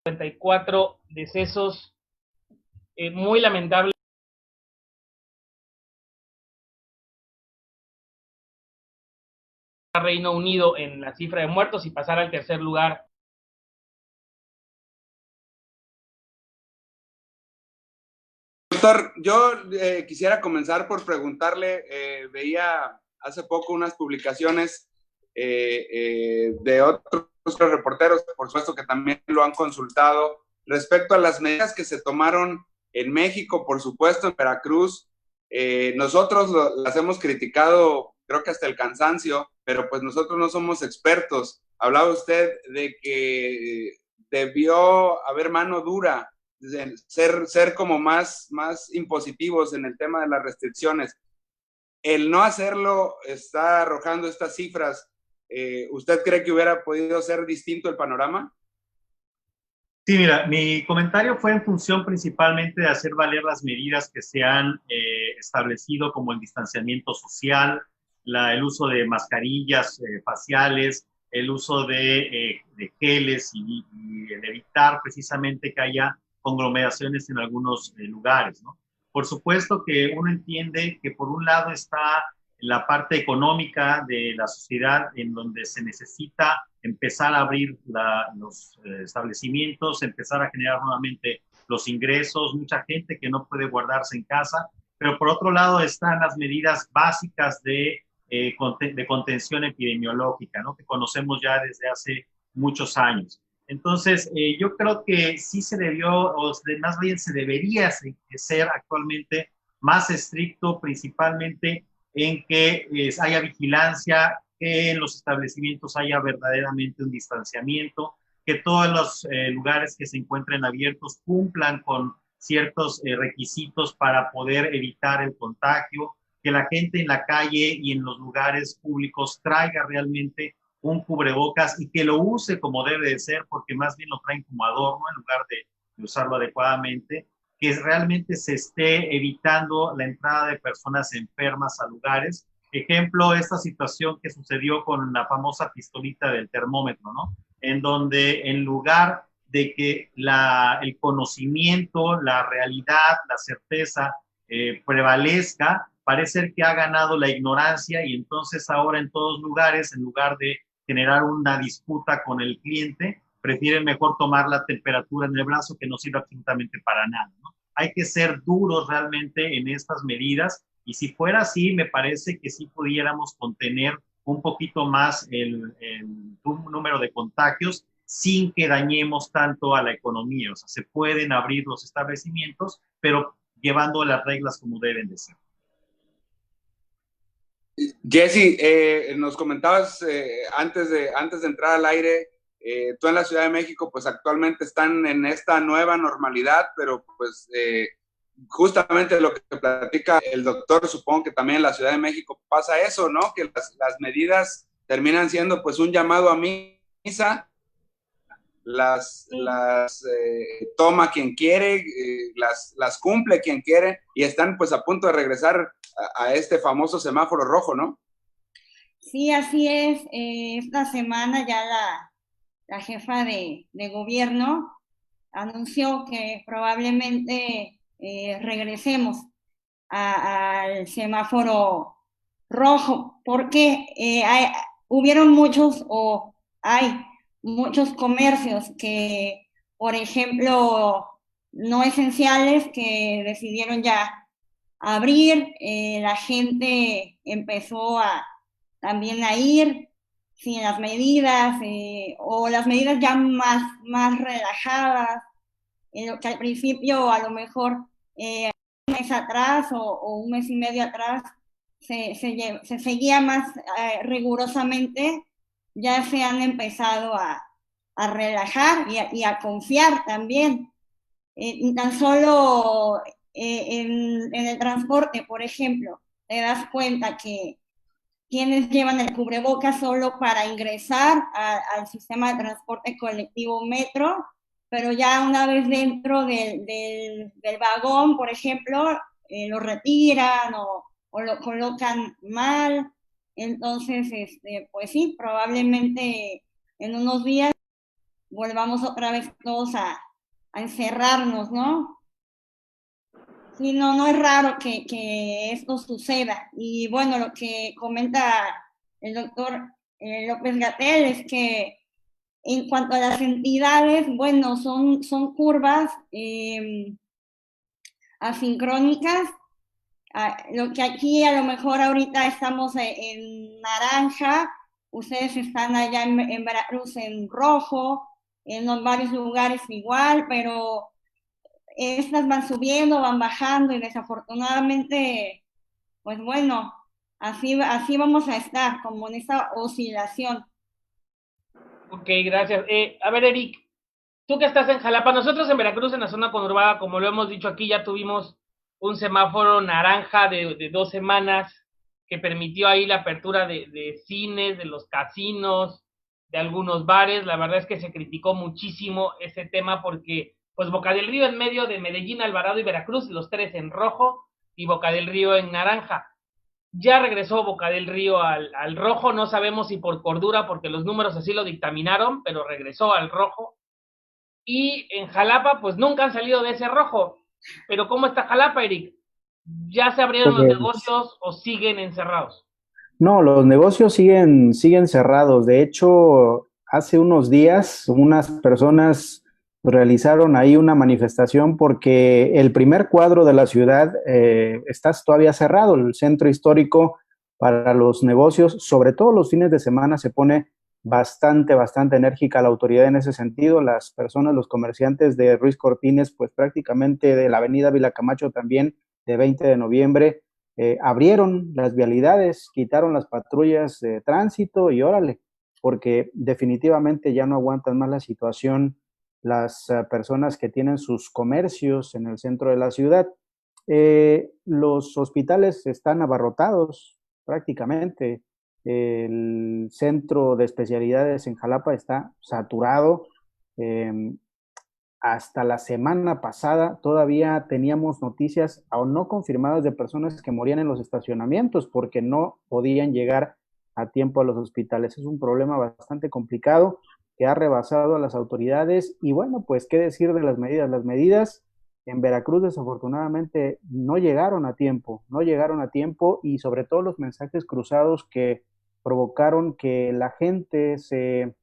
54 decesos, muy lamentable. Reino Unido en la cifra de muertos y pasar al tercer lugar. Doctor, yo quisiera comenzar por preguntarle, veía hace poco unas publicaciones de otros reporteros, por supuesto que también lo han consultado, respecto a las medidas que se tomaron en México, por supuesto, en Veracruz. Nosotros las hemos criticado, creo que hasta el cansancio, pero pues nosotros no somos expertos. Hablaba usted de que debió haber mano dura, ser como más impositivos en el tema de las restricciones. El no hacerlo está arrojando estas cifras. ¿Usted cree que hubiera podido ser distinto el panorama? Sí, mira, mi comentario fue en función principalmente de hacer valer las medidas que se han establecido, como el distanciamiento social, el uso de mascarillas faciales, el uso de geles y el evitar precisamente que haya conglomeraciones en algunos lugares, ¿no? Por supuesto que uno entiende que por un lado está la parte económica de la sociedad, en donde se necesita empezar a abrir los establecimientos, empezar a generar nuevamente los ingresos, mucha gente que no puede guardarse en casa, pero por otro lado están las medidas básicas de contención epidemiológica, ¿no? Que conocemos ya desde hace muchos años. Entonces, yo creo que sí se debió, o más bien se debería ser actualmente más estricto, principalmente en que haya vigilancia, que en los establecimientos haya verdaderamente un distanciamiento, que todos los lugares que se encuentren abiertos cumplan con ciertos requisitos para poder evitar el contagio, que la gente en la calle y en los lugares públicos traiga realmente un cubrebocas y que lo use como debe de ser, porque más bien lo traen como adorno en lugar de usarlo adecuadamente, que realmente se esté evitando la entrada de personas enfermas a lugares. Ejemplo, esta situación que sucedió con la famosa pistolita del termómetro, ¿no? En donde en lugar de que el conocimiento, la realidad, la certeza prevalezca, parece que ha ganado la ignorancia y entonces ahora en todos lugares, en lugar de generar una disputa con el cliente, prefieren mejor tomar la temperatura en el brazo, que no sirve absolutamente para nada, ¿no? Hay que ser duros realmente en estas medidas, y si fuera así, me parece que sí pudiéramos contener un poquito más el número de contagios sin que dañemos tanto a la economía. O sea, se pueden abrir los establecimientos, pero llevando las reglas como deben de ser. Jesse, nos comentabas antes de entrar al aire, tú en la Ciudad de México, pues actualmente están en esta nueva normalidad, pero pues justamente lo que platica el doctor, supongo que también en la Ciudad de México pasa eso, ¿no? Que las medidas terminan siendo pues un llamado a misa, las toma quien quiere, las cumple quien quiere, y están pues a punto de regresar a este famoso semáforo rojo, ¿no? Sí, así es. Esta semana ya la jefa de gobierno anunció que probablemente regresemos al semáforo rojo, porque hubieron muchos o hay muchos comercios que, por ejemplo, no esenciales, que decidieron ya abrir. La gente empezó también a ir sin las medidas, o las medidas ya más relajadas, que al principio a lo mejor un mes atrás o un mes y medio atrás se seguía más rigurosamente. Ya se han empezado a relajar y a confiar también. Tan solo en el transporte, por ejemplo, te das cuenta que quienes llevan el cubrebocas solo para ingresar al sistema de transporte colectivo metro, pero ya una vez dentro del vagón, por ejemplo, lo retiran o lo colocan mal. Entonces, pues sí, probablemente en unos días volvamos otra vez todos a encerrarnos, ¿no? Sí, no, no es raro que esto suceda. Y bueno, lo que comenta el doctor López-Gatell es que en cuanto a las entidades, bueno, son curvas asincrónicas. Lo que aquí a lo mejor ahorita estamos en naranja, ustedes están allá en Veracruz en rojo, en varios lugares igual, pero estas van subiendo, van bajando y desafortunadamente, pues bueno, así vamos a estar, como en esta oscilación. Ok, gracias. A ver, Eric, tú que estás en Jalapa, nosotros en Veracruz, en la zona conurbada, como lo hemos dicho aquí, ya tuvimos un semáforo naranja de 2 semanas que permitió ahí la apertura de cines, de los casinos, de algunos bares. La verdad es que se criticó muchísimo ese tema porque, pues, Boca del Río en medio de Medellín, Alvarado y Veracruz, los tres en rojo y Boca del Río en naranja. Ya regresó Boca del Río al rojo, no sabemos si por cordura, porque los números así lo dictaminaron, pero regresó al rojo. Y en Jalapa, pues nunca han salido de ese rojo. Pero ¿cómo está Jalapa, Eric? ¿Ya se abrieron los Pues, negocios o siguen encerrados? no, los negocios siguen cerrados. De hecho, hace unos días unas personas realizaron ahí una manifestación porque el primer cuadro de la ciudad está todavía cerrado. El centro histórico para los negocios, sobre todo los fines de semana, se pone bastante enérgica la autoridad en ese sentido. Las personas, los comerciantes de Ruiz Cortines, pues prácticamente de la avenida Vila Camacho también, de 20 de noviembre, abrieron las vialidades, quitaron las patrullas de tránsito y órale, porque definitivamente ya no aguantan más la situación las personas que tienen sus comercios en el centro de la ciudad. Los hospitales están abarrotados prácticamente. El centro de especialidades en Jalapa está saturado. Eh, Hasta la semana pasada todavía teníamos noticias aún no confirmadas de personas que morían en los estacionamientos porque no podían llegar a tiempo a los hospitales. Es un problema bastante complicado que ha rebasado a las autoridades y bueno, pues qué decir de las medidas. Las medidas en Veracruz desafortunadamente no llegaron a tiempo y sobre todo los mensajes cruzados que provocaron que la gente se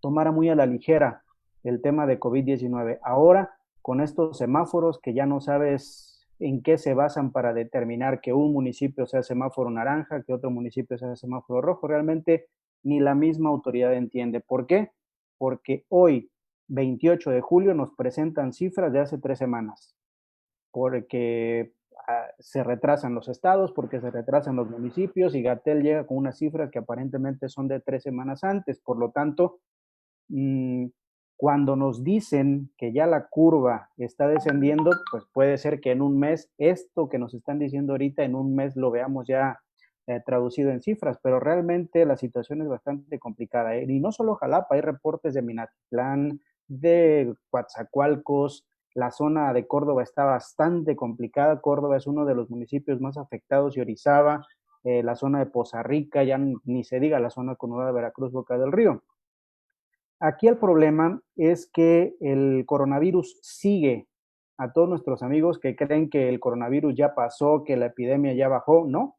tomara muy a la ligera el tema de COVID-19. Ahora, con estos semáforos que ya no sabes en qué se basan para determinar que un municipio sea semáforo naranja, que otro municipio sea semáforo rojo, realmente ni la misma autoridad entiende. ¿Por qué? Porque hoy, 28 de julio, nos presentan cifras de hace 3 semanas, porque se retrasan los estados, porque se retrasan los municipios y Gatell llega con unas cifras que aparentemente son de 3 semanas antes. Por lo tanto, cuando nos dicen que ya la curva está descendiendo, pues puede ser que en un mes, esto que nos están diciendo ahorita, en un mes lo veamos ya traducido en cifras, pero realmente la situación es bastante complicada. Y no solo Jalapa, hay reportes de Minatitlán, de Coatzacoalcos, la zona de Córdoba está bastante complicada. Córdoba es uno de los municipios más afectados y Orizaba, la zona de Poza Rica, ya ni se diga la zona conurbada de Veracruz, Boca del Río. Aquí el problema es que el coronavirus sigue. A todos nuestros amigos que creen que el coronavirus ya pasó, que la epidemia ya bajó, no.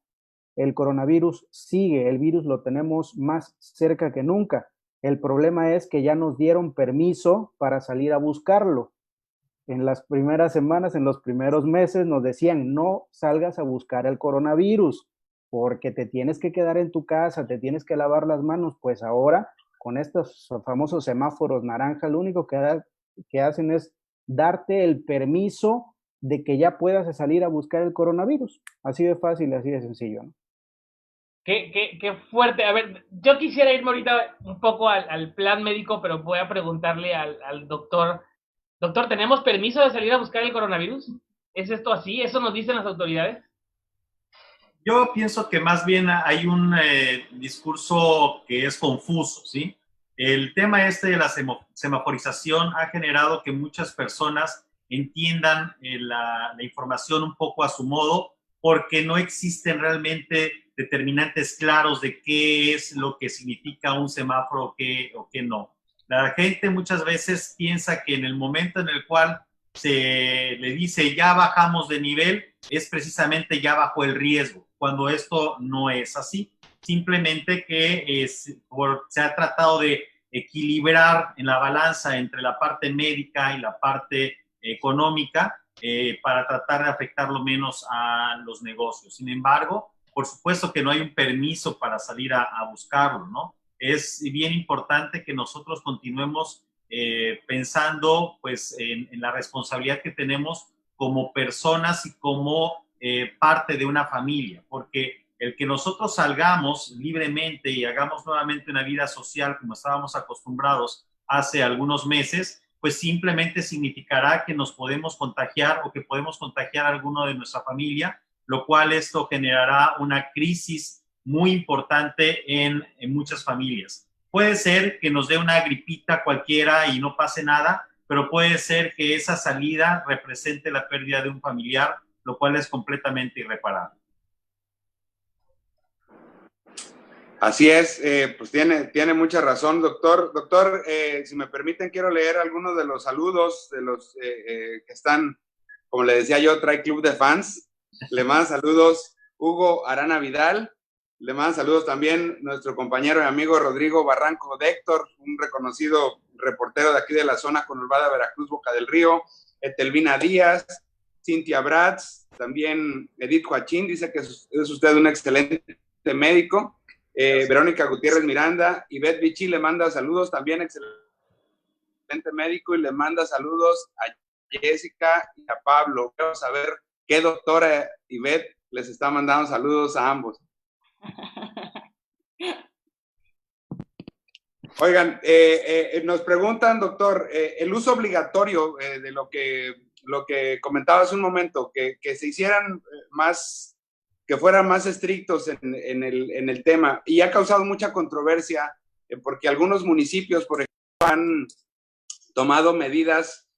El coronavirus sigue, el virus lo tenemos más cerca que nunca. El problema es que ya nos dieron permiso para salir a buscarlo. En las primeras semanas, en los primeros meses, nos decían, no salgas a buscar el coronavirus, porque te tienes que quedar en tu casa, te tienes que lavar las manos. Pues ahora, con estos famosos semáforos naranja, lo único que hacen es darte el permiso de que ya puedas salir a buscar el coronavirus. Así de fácil, así de sencillo, ¿no? Qué fuerte. A ver, yo quisiera irme ahorita un poco al plan médico, pero voy a preguntarle al doctor. Doctor, ¿tenemos permiso de salir a buscar el coronavirus? ¿Es esto así? ¿Eso nos dicen las autoridades? Yo pienso que más bien hay un discurso que es confuso, ¿sí? El tema este de la semaforización ha generado que muchas personas entiendan la información un poco a su modo, porque no existen realmente determinantes claros de qué es lo que significa un semáforo o qué no. La gente muchas veces piensa que en el momento en el cual se le dice ya bajamos de nivel, es precisamente ya bajó el riesgo, cuando esto no es así. Simplemente que se ha tratado de equilibrar en la balanza entre la parte médica y la parte económica para tratar de afectar lo menos a los negocios. Sin embargo, por supuesto que no hay un permiso para salir a buscarlo, ¿no? Es bien importante que nosotros continuemos pensando pues en la responsabilidad que tenemos como personas y como parte de una familia, porque el que nosotros salgamos libremente y hagamos nuevamente una vida social como estábamos acostumbrados hace algunos meses, pues simplemente significará que nos podemos contagiar o que podemos contagiar a alguno de nuestra familia, lo cual esto generará una crisis muy importante en muchas familias. Puede ser que nos dé una gripita cualquiera y no pase nada, pero puede ser que esa salida represente la pérdida de un familiar, lo cual es completamente irreparable. Así es, pues tiene mucha razón, doctor. Doctor, si me permiten, quiero leer algunos de los saludos de los que están, como le decía yo, trae club de fans. Le manda saludos Hugo Arana Vidal. Le manda saludos también nuestro compañero y amigo Rodrigo Barranco de Héctor, un reconocido reportero de aquí de la zona conurbada Veracruz, Boca del Río. Etelvina Díaz, Cintia Bratz, también Edith Joachín, dice que es usted un excelente médico. Verónica Gutiérrez Miranda, Ivette Vichy le manda saludos, también excelente médico, y le manda saludos a Jessica y a Pablo. Quiero saber qué doctora Ivette les está mandando saludos a ambos. Oigan, nos preguntan, doctor, el uso obligatorio de lo que comentaba hace un momento, que se hicieran más, que fueran más estrictos en el tema, y ha causado mucha controversia porque algunos municipios, por ejemplo, han tomado medidas,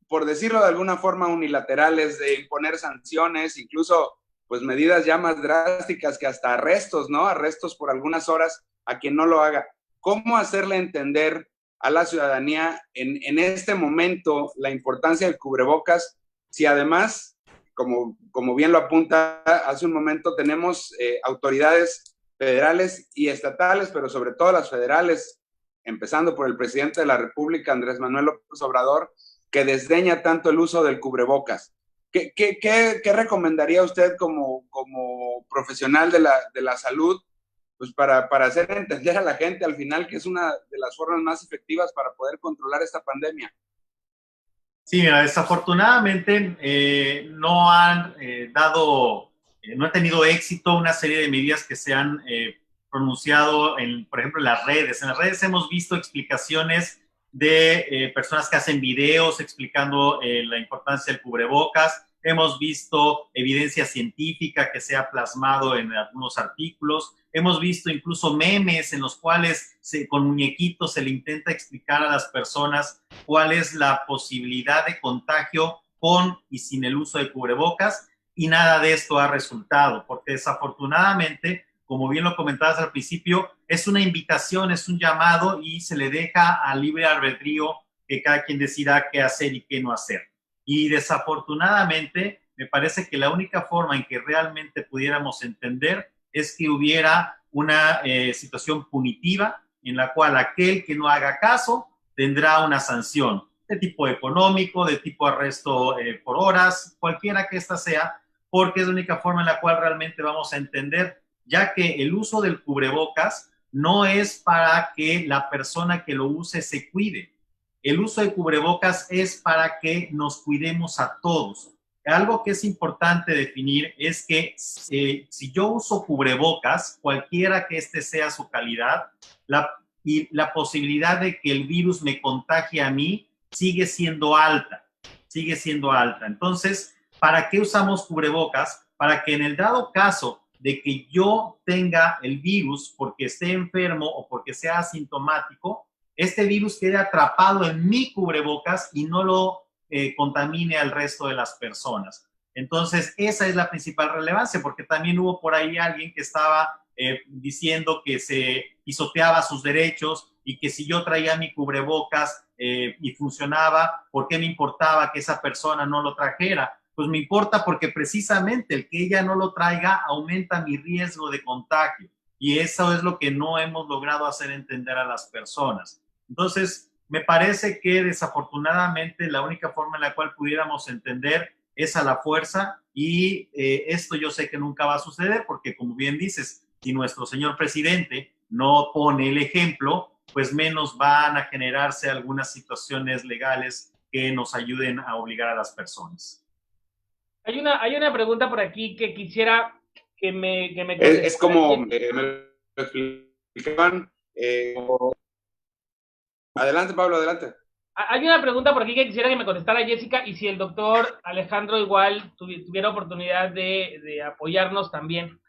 por decirlo de alguna forma, unilaterales de imponer sanciones, incluso pues medidas ya más drásticas que hasta arrestos, ¿no? Arrestos por algunas horas a quien no lo haga. ¿Cómo hacerle entender a la ciudadanía en este momento la importancia del cubrebocas? Si además, como bien lo apunta hace un momento, tenemos autoridades federales y estatales, pero sobre todo las federales, empezando por el presidente de la República, Andrés Manuel López Obrador, que desdeña tanto el uso del cubrebocas. ¿Qué recomendaría usted como profesional de la salud, pues para hacer entender a la gente al final que es una de las formas más efectivas para poder controlar esta pandemia? Sí, mira, desafortunadamente no han no ha tenido éxito una serie de medidas que se han pronunciado, por ejemplo, en las redes. En las redes hemos visto explicaciones de personas que hacen videos explicando la importancia del cubrebocas. Hemos visto evidencia científica que se ha plasmado en algunos artículos. Hemos visto incluso memes en los cuales con muñequitos se le intenta explicar a las personas cuál es la posibilidad de contagio con y sin el uso de cubrebocas, y nada de esto ha resultado, porque desafortunadamente, como bien lo comentabas al principio, es una invitación, es un llamado y se le deja al libre albedrío que cada quien decida qué hacer y qué no hacer. Y desafortunadamente, me parece que la única forma en que realmente pudiéramos entender es que hubiera una situación punitiva en la cual aquel que no haga caso tendrá una sanción de tipo económico, de tipo arresto por horas, cualquiera que ésta sea, porque es la única forma en la cual realmente vamos a entender, ya que el uso del cubrebocas no es para que la persona que lo use se cuide. El uso de cubrebocas es para que nos cuidemos a todos. Algo que es importante definir es que si yo uso cubrebocas, cualquiera que este sea su calidad, la posibilidad de que el virus me contagie a mí sigue siendo alta, sigue siendo alta. Entonces, ¿para qué usamos cubrebocas? Para que en el dado caso de que yo tenga el virus porque esté enfermo o porque sea asintomático, este virus quede atrapado en mi cubrebocas y no lo contamine al resto de las personas. Entonces, esa es la principal relevancia, porque también hubo por ahí alguien que estaba diciendo que se pisoteaba sus derechos y que si yo traía mi cubrebocas y funcionaba, ¿por qué me importaba que esa persona no lo trajera? Pues me importa porque precisamente el que ella no lo traiga aumenta mi riesgo de contagio, y eso es lo que no hemos logrado hacer entender a las personas. Entonces, me parece que desafortunadamente la única forma en la cual pudiéramos entender es a la fuerza, y esto yo sé que nunca va a suceder porque, como bien dices, si nuestro señor presidente no pone el ejemplo, pues menos van a generarse algunas situaciones legales que nos ayuden a obligar a las personas. Hay una pregunta por aquí que quisiera que me es como me lo explicaban. Adelante, Pablo, adelante. Hay una pregunta por aquí que quisiera que me contestara Jessica, y si el doctor Alejandro igual tuviera oportunidad de apoyarnos también.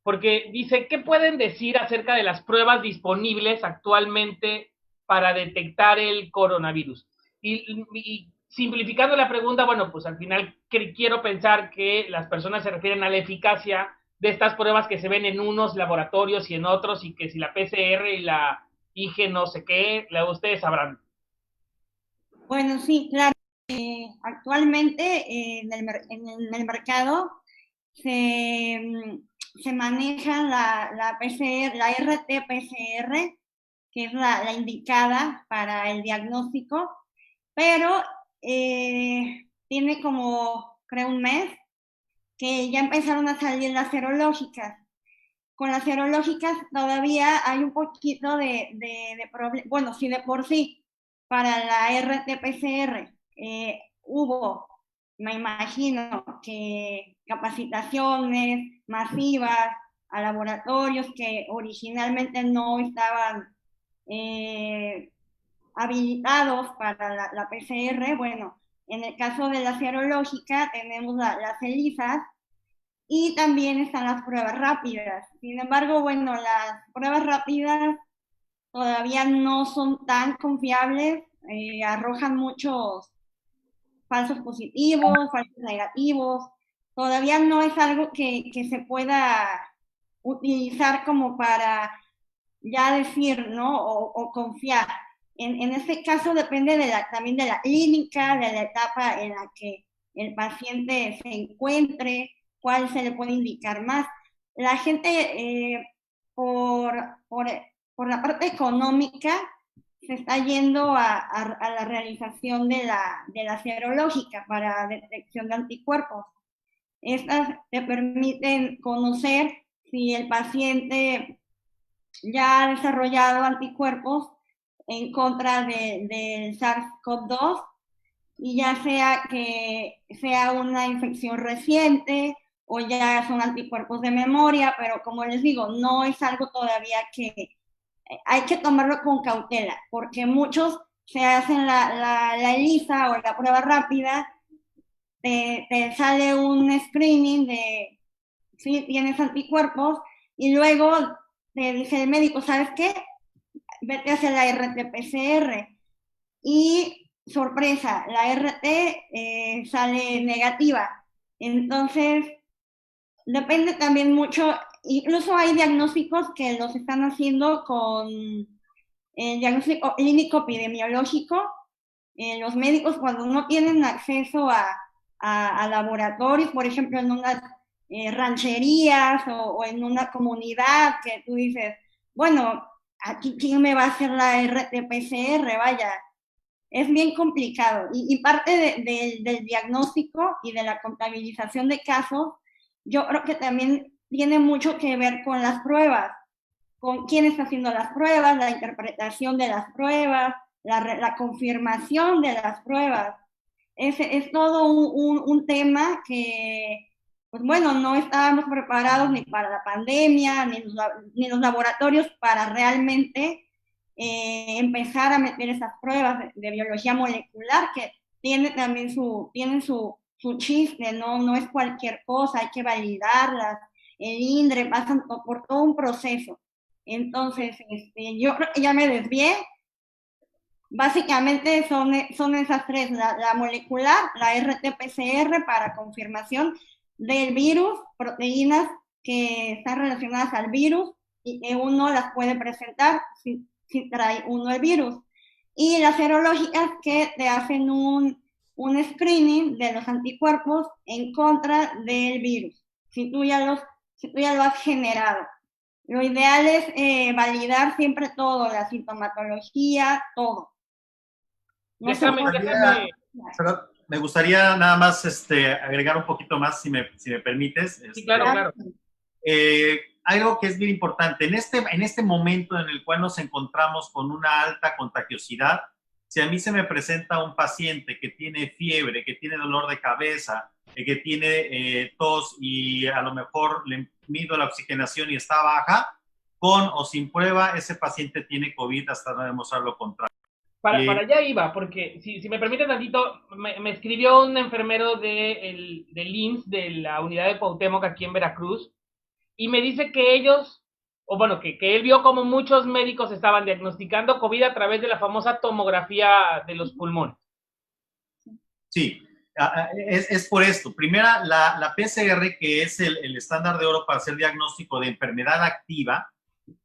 Porque dice, ¿qué pueden decir acerca de las pruebas disponibles actualmente para detectar el coronavirus? Y simplificando la pregunta, bueno, pues al final quiero pensar que las personas se refieren a la eficacia de estas pruebas que se ven en unos laboratorios y en otros, y que si la PCR y la IG no sé qué, ustedes sabrán. Bueno, sí, claro. Actualmente en el mercado se maneja la PCR, la RT-PCR, que es la indicada para el diagnóstico, pero tiene como, creo, un mes que ya empezaron a salir las serológicas. Con las serológicas todavía hay un poquito de problema. Bueno, sí, de por sí, para la RT-PCR hubo, me imagino, que capacitaciones masivas a laboratorios que originalmente no estaban habilitados para la PCR. Bueno, en el caso de la serológica tenemos las ELISAs, y también están las pruebas rápidas. Sin embargo, bueno, las pruebas rápidas todavía no son tan confiables, arrojan muchos falsos positivos, falsos negativos. Todavía no es algo que se pueda utilizar como para ya decir, ¿no? O confiar. En este caso depende también de la clínica, de la etapa en la que el paciente se encuentre, cuál se le puede indicar más. La gente, por, por, por la parte económica, se está yendo a la realización de la serológica para detección de anticuerpos. Estas te permiten conocer si el paciente ya ha desarrollado anticuerpos en contra del SARS-CoV-2, y ya sea que sea una infección reciente o ya son anticuerpos de memoria, pero como les digo, no es algo todavía que hay que tomarlo con cautela, porque muchos se hacen la ELISA o la prueba rápida, te sale un screening de si tienes anticuerpos, y luego te dice el médico, ¿sabes qué? Vete hacia la RT-PCR, y sorpresa, la RT sale negativa. Entonces, depende también mucho, incluso hay diagnósticos que los están haciendo con el diagnóstico clínico epidemiológico. Los médicos, cuando no tienen acceso a laboratorios, por ejemplo, en unas rancherías o en una comunidad, que tú dices, bueno, aquí quién me va a hacer la RT-PCR, vaya, es bien complicado. Y parte del diagnóstico y de la contabilización de casos, yo creo que también tiene mucho que ver con las pruebas, con quién está haciendo las pruebas, la interpretación de las pruebas, la confirmación de las pruebas. Es todo un tema que, pues bueno, no estábamos preparados ni para la pandemia, ni los laboratorios para realmente empezar a meter esas pruebas de biología molecular, que tienen también su chiste, no es cualquier cosa, hay que validarlas, el INDRE, pasan por todo un proceso. Entonces, yo creo que ya me desvié. Básicamente son esas tres, la molecular, la RT-PCR para confirmación del virus, proteínas que están relacionadas al virus y que uno las puede presentar si trae uno el virus. Y las serológicas que te hacen un screening de los anticuerpos en contra del virus, si tú ya lo has generado. Lo ideal es validar siempre todo, la sintomatología, todo. No Déjame. Perdón, me gustaría nada más agregar un poquito más, si me permites. Sí, claro. Algo que es bien importante, en este momento en el cual nos encontramos con una alta contagiosidad, si a mí se me presenta un paciente que tiene fiebre, que tiene dolor de cabeza, que tiene tos y a lo mejor le mido la oxigenación y está baja, con o sin prueba, ese paciente tiene COVID hasta no demostrar lo contrario. Para allá iba, porque si me permite tantito, me escribió un enfermero del IMSS, de la unidad de Cuauhtémoc aquí en Veracruz, y me dice que ellos, o bueno, que él vio como muchos médicos estaban diagnosticando COVID a través de la famosa tomografía de los pulmones. Sí, es por esto. Primera, la PCR, que es el estándar de oro para hacer diagnóstico de enfermedad activa,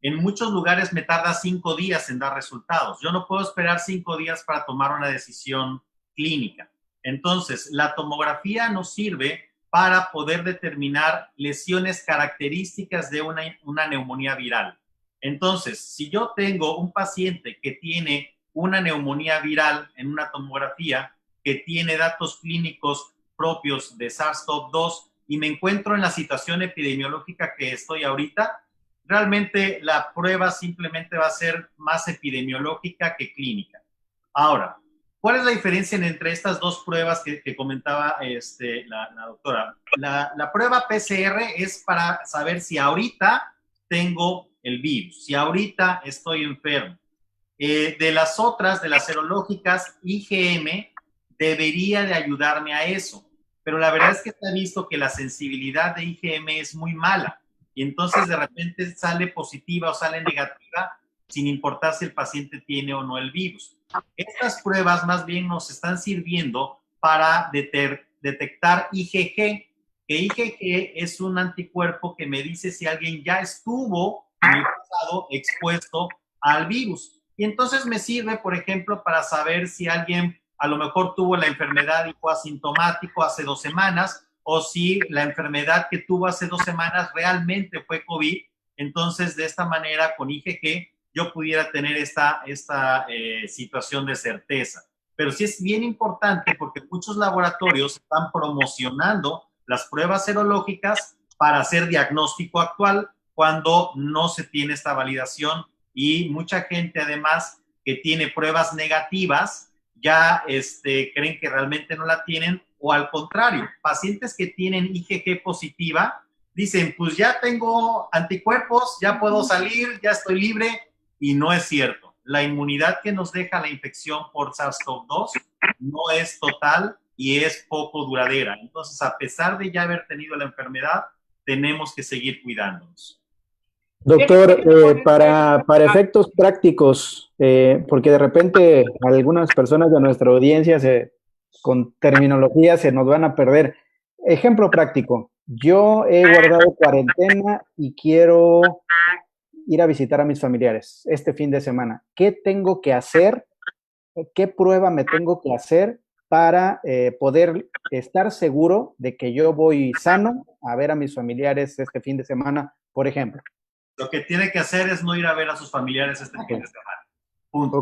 en muchos lugares me tarda 5 días en dar resultados. Yo no puedo esperar 5 días para tomar una decisión clínica. Entonces, la tomografía nos sirve para poder determinar lesiones características de una neumonía viral. Entonces, si yo tengo un paciente que tiene una neumonía viral en una tomografía, que tiene datos clínicos propios de SARS-CoV-2 y me encuentro en la situación epidemiológica que estoy ahorita, realmente la prueba simplemente va a ser más epidemiológica que clínica. Ahora, ¿cuál es la diferencia entre estas dos pruebas que comentaba la doctora? La prueba PCR es para saber si ahorita tengo el virus, si ahorita estoy enfermo. De las otras, de las serológicas, IgM debería de ayudarme a eso, pero la verdad es que se ha visto que la sensibilidad de IgM es muy mala y entonces de repente sale positiva o sale negativa sin importar si el paciente tiene o no el virus. Estas pruebas más bien nos están sirviendo para detectar IgG, que IgG es un anticuerpo que me dice si alguien ya estuvo en el pasado expuesto al virus. Y entonces me sirve, por ejemplo, para saber si alguien a lo mejor tuvo la enfermedad y fue asintomático hace 2 semanas, o si la enfermedad que tuvo hace 2 semanas realmente fue COVID. Entonces, de esta manera, con IgG, yo pudiera tener esta situación de certeza. Pero sí es bien importante porque muchos laboratorios están promocionando las pruebas serológicas para hacer diagnóstico actual cuando no se tiene esta validación, y mucha gente además que tiene pruebas negativas ya creen que realmente no la tienen, o al contrario, pacientes que tienen IgG positiva dicen, pues ya tengo anticuerpos, ya puedo salir, ya estoy libre, y no es cierto. La inmunidad que nos deja la infección por SARS-CoV-2 no es total y es poco duradera. Entonces, a pesar de ya haber tenido la enfermedad, tenemos que seguir cuidándonos. Doctor, para efectos prácticos, porque de repente algunas personas de nuestra audiencia con terminología se nos van a perder. Ejemplo práctico, yo he guardado cuarentena y quiero ir a visitar a mis familiares este fin de semana. ¿Qué tengo que hacer? ¿Qué prueba me tengo que hacer para poder estar seguro de que yo voy sano a ver a mis familiares este fin de semana, por ejemplo? Lo que tiene que hacer es no ir a ver a sus familiares este fin de semana. Punto.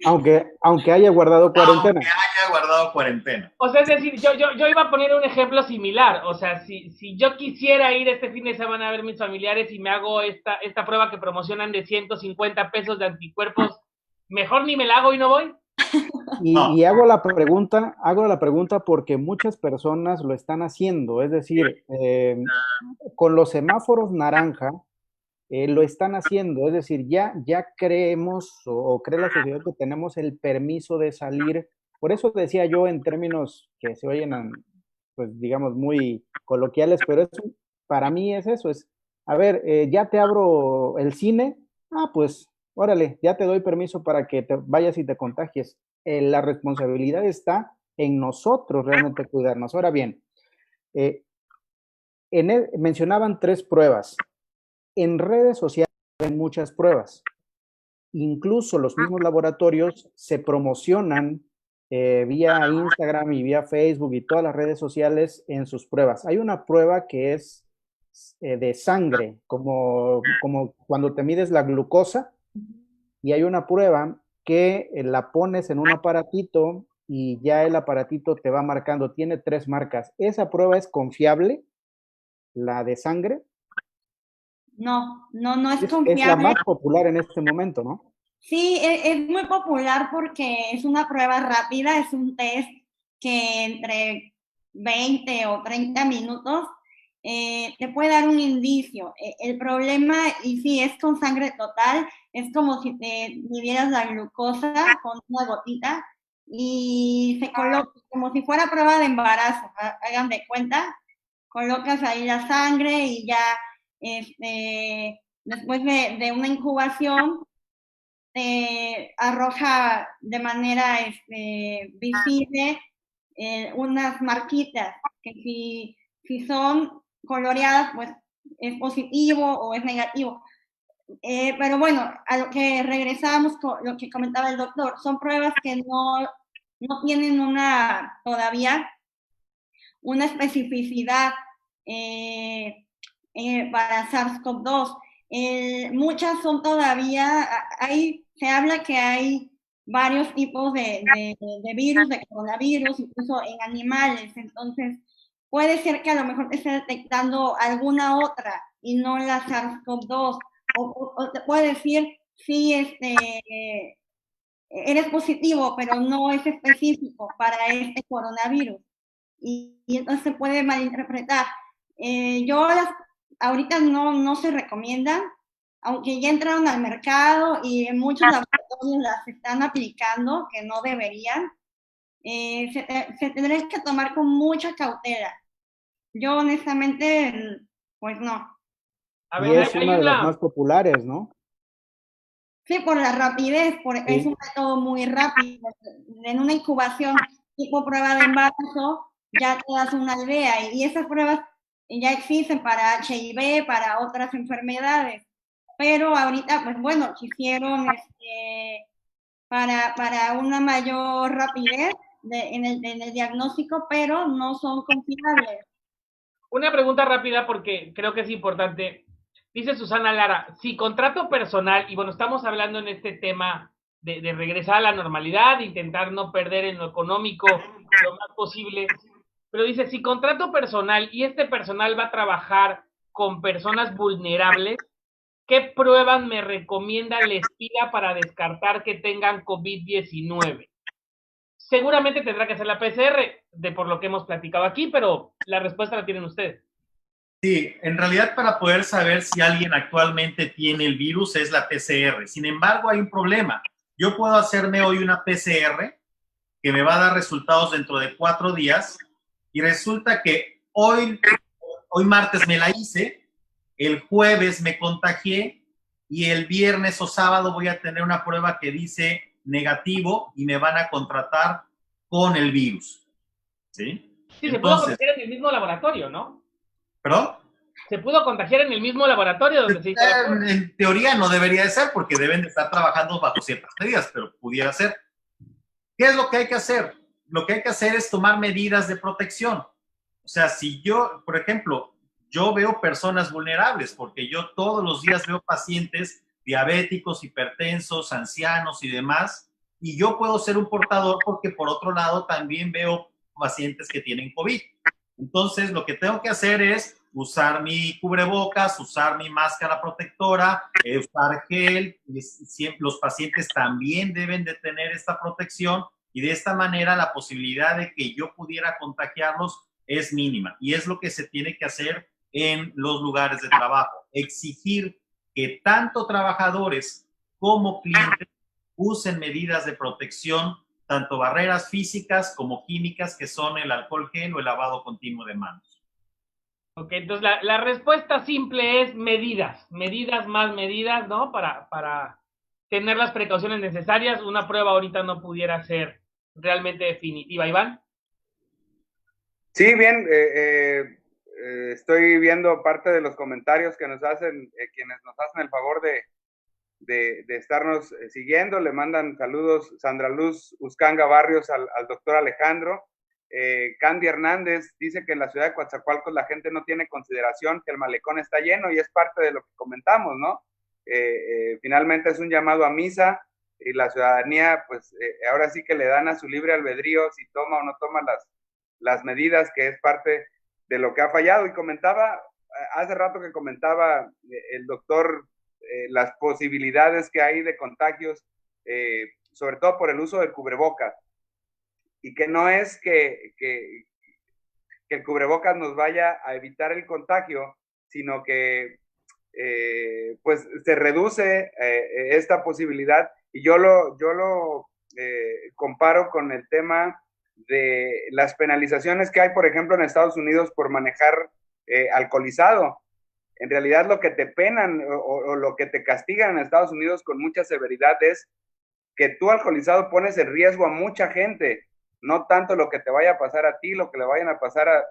Okay. Aunque haya guardado cuarentena. Aunque haya guardado cuarentena. O sea, es decir, yo iba a poner un ejemplo similar. O sea, si yo quisiera ir este fin de semana a ver a mis familiares y me hago esta prueba que promocionan de 150 pesos de anticuerpos, mejor ni me la hago y no voy. Y hago la pregunta porque muchas personas lo están haciendo. Es decir, con los semáforos naranja, lo están haciendo, es decir, ya creemos o cree la sociedad que tenemos el permiso de salir. Por eso decía yo en términos que se oyen, pues digamos, muy coloquiales, pero para mí es eso, a ver, ya te abro el cine, pues órale, ya te doy permiso para que te vayas y te contagies. La responsabilidad está en nosotros realmente cuidarnos. Ahora bien, mencionaban 3 pruebas. En redes sociales hay muchas pruebas. incluso los mismos laboratorios se promocionan vía Instagram y vía Facebook y todas las redes sociales en sus pruebas. Hay una prueba que es de sangre, como cuando te mides la glucosa, y hay una prueba que la pones en un aparatito y ya el aparatito te va marcando, tiene 3 marcas. ¿Esa prueba es confiable, la de sangre? No es Es la confiable. más popular en este momento, ¿no? Sí, es muy popular porque es una prueba rápida, es un test que entre 20 o 30 minutos te puede dar un indicio. El problema, y sí, es con sangre total, es como si te midieras la glucosa con una gotita y se coloca como si fuera prueba de embarazo, hagan de cuenta, colocas ahí la sangre y ya después de una incubación arroja de manera visible unas marquitas que si son coloreadas, pues es positivo o es negativo. Pero bueno, a lo que regresamos con lo que comentaba el doctor, son pruebas que no tienen todavía una especificidad para SARS-CoV-2. Muchas son todavía, se habla que hay varios tipos de virus, de coronavirus, incluso en animales, entonces puede ser que a lo mejor te esté detectando alguna otra y no la SARS-CoV-2, o te puede decir, sí, eres positivo, pero no es específico para este coronavirus. Y entonces se puede malinterpretar. Ahorita no se recomiendan, aunque ya entraron al mercado y en muchos laboratorios las están aplicando, que no deberían, se tendría que tomar con mucha cautela. Yo honestamente, pues no. A Y ver, es una de las más populares, ¿no? Sí, por la rapidez, Sí. es un método muy rápido. En una incubación tipo prueba de embarazo, ya te das una idea. Y esas pruebas ya existen para HIV, para otras enfermedades. Pero ahorita, pues bueno, se hicieron para una mayor rapidez en el diagnóstico, pero no son confiables. una pregunta rápida porque creo que es importante. Dice Susana Lara, si contrato personal, y bueno, estamos hablando en este tema de regresar a la normalidad, de intentar no perder en lo económico lo más posible, pero dice, si contrato personal y este personal va a trabajar con personas vulnerables, ¿qué pruebas me recomienda la espía para descartar que tengan COVID-19? Seguramente tendrá que ser la PCR, de por lo que hemos platicado aquí, pero la respuesta la tienen ustedes. Sí, en realidad para poder saber si alguien actualmente tiene el virus es la PCR. Sin embargo, hay un problema. Yo puedo hacerme hoy una PCR que me va a dar resultados dentro de 4 días y resulta que hoy martes me la hice, el jueves me contagié y el viernes o sábado voy a tener una prueba que dice negativo y me van a contratar con el virus. ¿Sí? Sí, se pudo contagiar en el mismo laboratorio, ¿no? ¿Perdón? Se pudo contagiar en el mismo laboratorio donde se hizo la prueba. En teoría no debería de ser porque deben de estar trabajando bajo ciertas medidas, pero pudiera ser. ¿Qué es lo que hay que hacer? Lo que hay que hacer es tomar medidas de protección. O sea, si yo, por ejemplo, yo veo personas vulnerables porque yo todos los días veo pacientes diabéticos, hipertensos, ancianos y demás, y yo puedo ser un portador porque por otro lado también veo pacientes que tienen COVID. Entonces, lo que tengo que hacer es usar mi cubrebocas, usar mi máscara protectora, usar gel. Los pacientes también deben de tener esta protección y de esta manera la posibilidad de que yo pudiera contagiarlos es mínima. Y es lo que se tiene que hacer en los lugares de trabajo. Exigir que tanto trabajadores como clientes usen medidas de protección, tanto barreras físicas como químicas, que son el alcohol gel o el lavado continuo de manos. Ok, entonces la respuesta simple es medidas, más medidas, ¿no? Para tener las precauciones necesarias. Una prueba ahorita no pudiera ser realmente definitiva. Iván. Sí, bien, estoy viendo parte de los comentarios que nos hacen, quienes nos hacen el favor de estarnos siguiendo. Le mandan saludos Sandra Luz Uscanga Barrios al doctor Alejandro. Candy Hernández dice que en la ciudad de Coatzacoalcos la gente no tiene consideración, que el malecón está lleno, y es parte de lo que comentamos, ¿no? Finalmente es un llamado a misa, y la ciudadanía, pues ahora sí que le dan a su libre albedrío si toma o no toma las medidas, que es parte de lo que ha fallado. Y comentaba, hace rato que comentaba el doctor las posibilidades que hay de contagios, sobre todo por el uso del cubrebocas, y que no es que el cubrebocas nos vaya a evitar el contagio, sino que pues se reduce esta posibilidad. Y yo lo comparo con el tema de las penalizaciones que hay, por ejemplo, en Estados Unidos por manejar alcoholizado. En realidad lo que te penan o lo que te castigan en Estados Unidos con mucha severidad es que tú alcoholizado pones en riesgo a mucha gente, no tanto lo que te vaya a pasar a ti, lo que le vayan a pasar a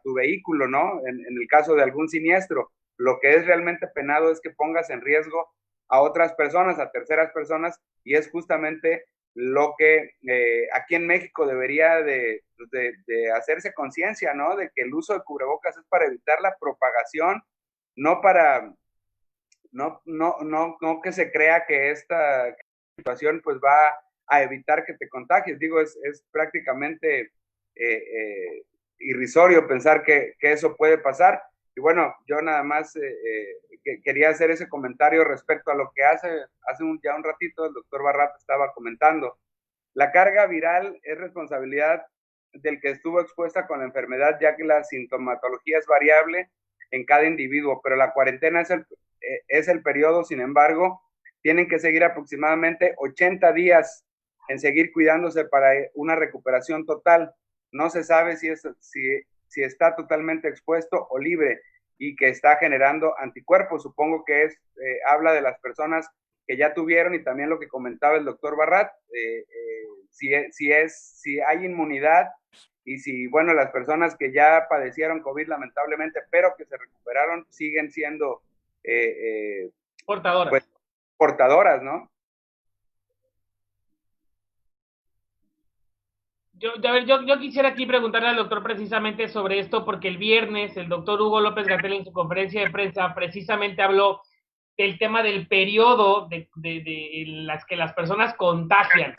tu vehículo, ¿no? En el caso de algún siniestro. Lo que es realmente penado es que pongas en riesgo a otras personas, a terceras personas, y es justamente lo que aquí en México debería de hacerse conciencia, ¿no? De que el uso de cubrebocas es para evitar la propagación, no para, no que se crea que esta situación pues va a evitar que te contagies. Digo, es prácticamente irrisorio pensar que eso puede pasar. Y bueno, yo nada más quería hacer ese comentario respecto a lo que hace ya un ratito el doctor Barrat estaba comentando. La carga viral es responsabilidad del que estuvo expuesta con la enfermedad, ya que la sintomatología es variable en cada individuo, pero la cuarentena es el periodo. Sin embargo, tienen que seguir aproximadamente 80 días en seguir cuidándose para una recuperación total. No se sabe si está totalmente expuesto o libre y que está generando anticuerpos. Supongo que habla de las personas que ya tuvieron, y también lo que comentaba el doctor Barrat, si hay inmunidad, y si, bueno, las personas que ya padecieron COVID lamentablemente, pero que se recuperaron, siguen siendo portadoras. Pues, portadoras, ¿no? Yo quisiera aquí preguntarle al doctor precisamente sobre esto, porque el viernes el doctor Hugo López-Gatell en su conferencia de prensa precisamente habló del tema del periodo de las que las personas contagian.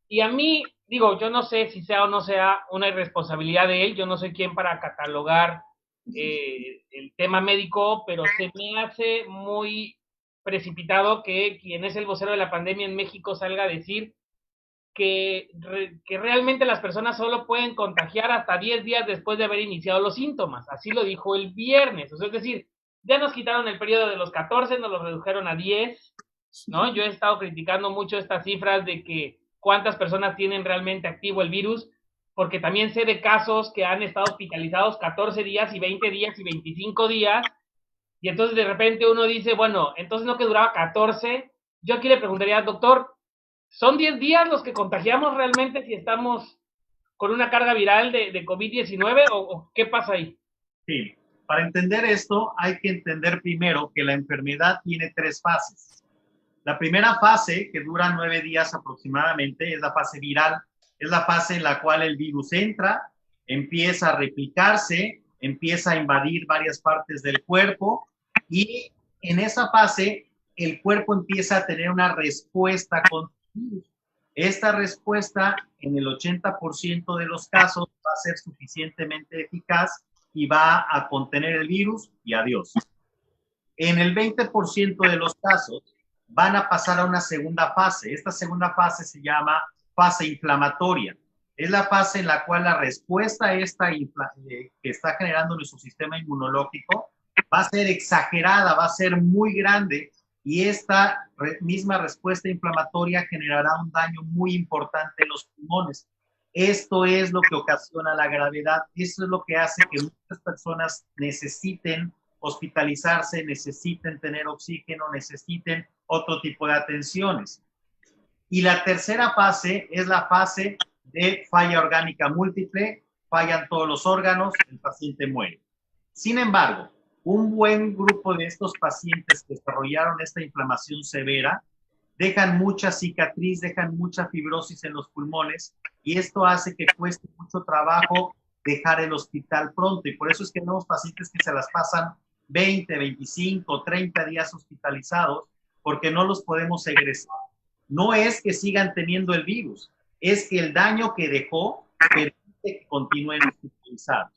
Y a mí, digo, yo no sé si sea o no sea una irresponsabilidad de él, yo no soy quien para catalogar el tema médico, pero se me hace muy precipitado que quien es el vocero de la pandemia en México salga a decir que realmente las personas solo pueden contagiar hasta 10 días después de haber iniciado los síntomas. Así lo dijo el viernes. O sea, es decir, ya nos quitaron el periodo de los 14, nos lo redujeron a 10, ¿no? Yo he estado criticando mucho estas cifras de que cuántas personas tienen realmente activo el virus, porque también sé de casos que han estado hospitalizados 14 días y 20 días y 25 días, y entonces de repente uno dice, bueno, entonces no que duraba 14. Yo aquí le preguntaría al doctor, ¿son 10 días los que contagiamos realmente si estamos con una carga viral de COVID-19 o qué pasa ahí? Sí, para entender esto hay que entender primero que la enfermedad tiene 3 fases. La primera fase, que dura 9 días aproximadamente, es la fase viral. Es la fase en la cual el virus entra, empieza a replicarse, empieza a invadir varias partes del cuerpo, y en esa fase el cuerpo empieza a tener una respuesta contra el virus. Esta respuesta, en el 80% de los casos, va a ser suficientemente eficaz y va a contener el virus, y adiós. En el 20% de los casos van a pasar a una segunda fase. Esta segunda fase se llama fase inflamatoria. Es la fase en la cual la respuesta esta que está generando nuestro sistema inmunológico va a ser exagerada, va a ser muy grande, y esta misma respuesta inflamatoria generará un daño muy importante en los pulmones. Esto es lo que ocasiona la gravedad. Eso es lo que hace que muchas personas necesiten hospitalizarse, necesiten tener oxígeno, necesiten otro tipo de atenciones. Y la tercera fase es la fase de falla orgánica múltiple, fallan todos los órganos, el paciente muere. Sin embargo, un buen grupo de estos pacientes que desarrollaron esta inflamación severa dejan mucha cicatriz, dejan mucha fibrosis en los pulmones y esto hace que cueste mucho trabajo dejar el hospital pronto y por eso es que tenemos pacientes que se las pasan 20, 25, 30 días hospitalizados porque no los podemos egresar. No es que sigan teniendo el virus, es que el daño que dejó permite que continúen hospitalizados.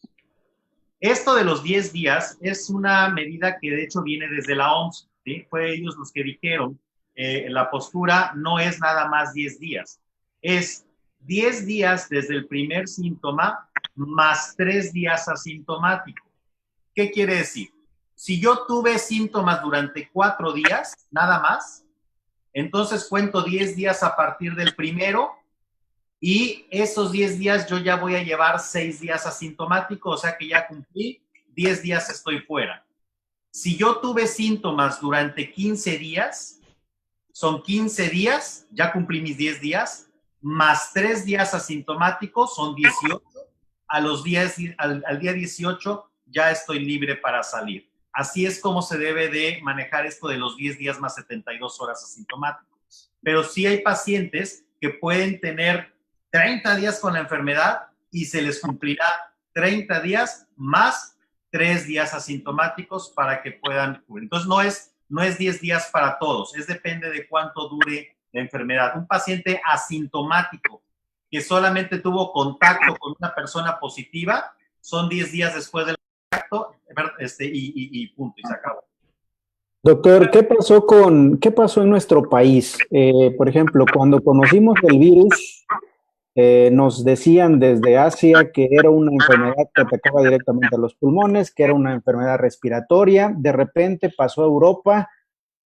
Esto de los 10 días es una medida que de hecho viene desde la OMS, ¿sí? Fue ellos los que dijeron, la postura no es nada más 10 días, es 10 días desde el primer síntoma más 3 días asintomático. ¿Qué quiere decir? Si yo tuve síntomas durante 4 días, nada más, entonces cuento 10 días a partir del primero y esos 10 días yo ya voy a llevar 6 días asintomáticos, o sea que ya cumplí, 10 días estoy fuera. Si yo tuve síntomas durante 15 días, son 15 días, ya cumplí mis 10 días, más 3 días asintomáticos, son 18. Al día 18 ya estoy libre para salir. Así es como se debe de manejar esto de los 10 días más 72 horas asintomáticos. Pero sí hay pacientes que pueden tener 30 días con la enfermedad y se les cumplirá 30 días más 3 días asintomáticos para que puedan cubrir. Entonces no es 10 días para todos, depende de cuánto dure la enfermedad. Un paciente asintomático que solamente tuvo contacto con una persona positiva, son 10 días después del contacto y punto, y se acabó. Doctor, ¿qué pasó en nuestro país? Por ejemplo, cuando conocimos el virus, nos decían desde Asia que era una enfermedad que atacaba directamente a los pulmones, que era una enfermedad respiratoria. De repente pasó a Europa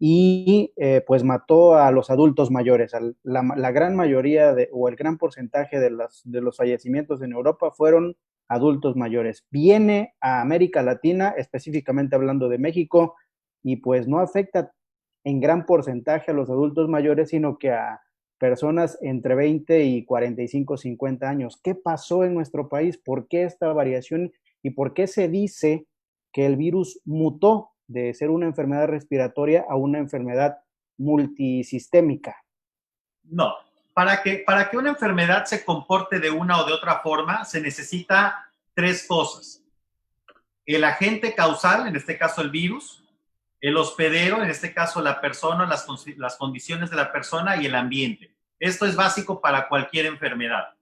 y pues mató a los adultos mayores. La gran mayoría o el gran porcentaje de los fallecimientos en Europa fueron adultos mayores. Viene a América Latina, específicamente hablando de México, y pues no afecta en gran porcentaje a los adultos mayores, sino que a personas entre 20 y 45, 50 años. ¿Qué pasó en nuestro país? ¿Por qué esta variación? ¿Y por qué se dice que el virus mutó de ser una enfermedad respiratoria a una enfermedad multisistémica? No, para que una enfermedad se comporte de una o de otra forma, se necesita 3 cosas. El agente causal, en este caso el virus, el hospedero, en este caso la persona, las condiciones de la persona y el ambiente. Esto es básico para cualquier enfermedad.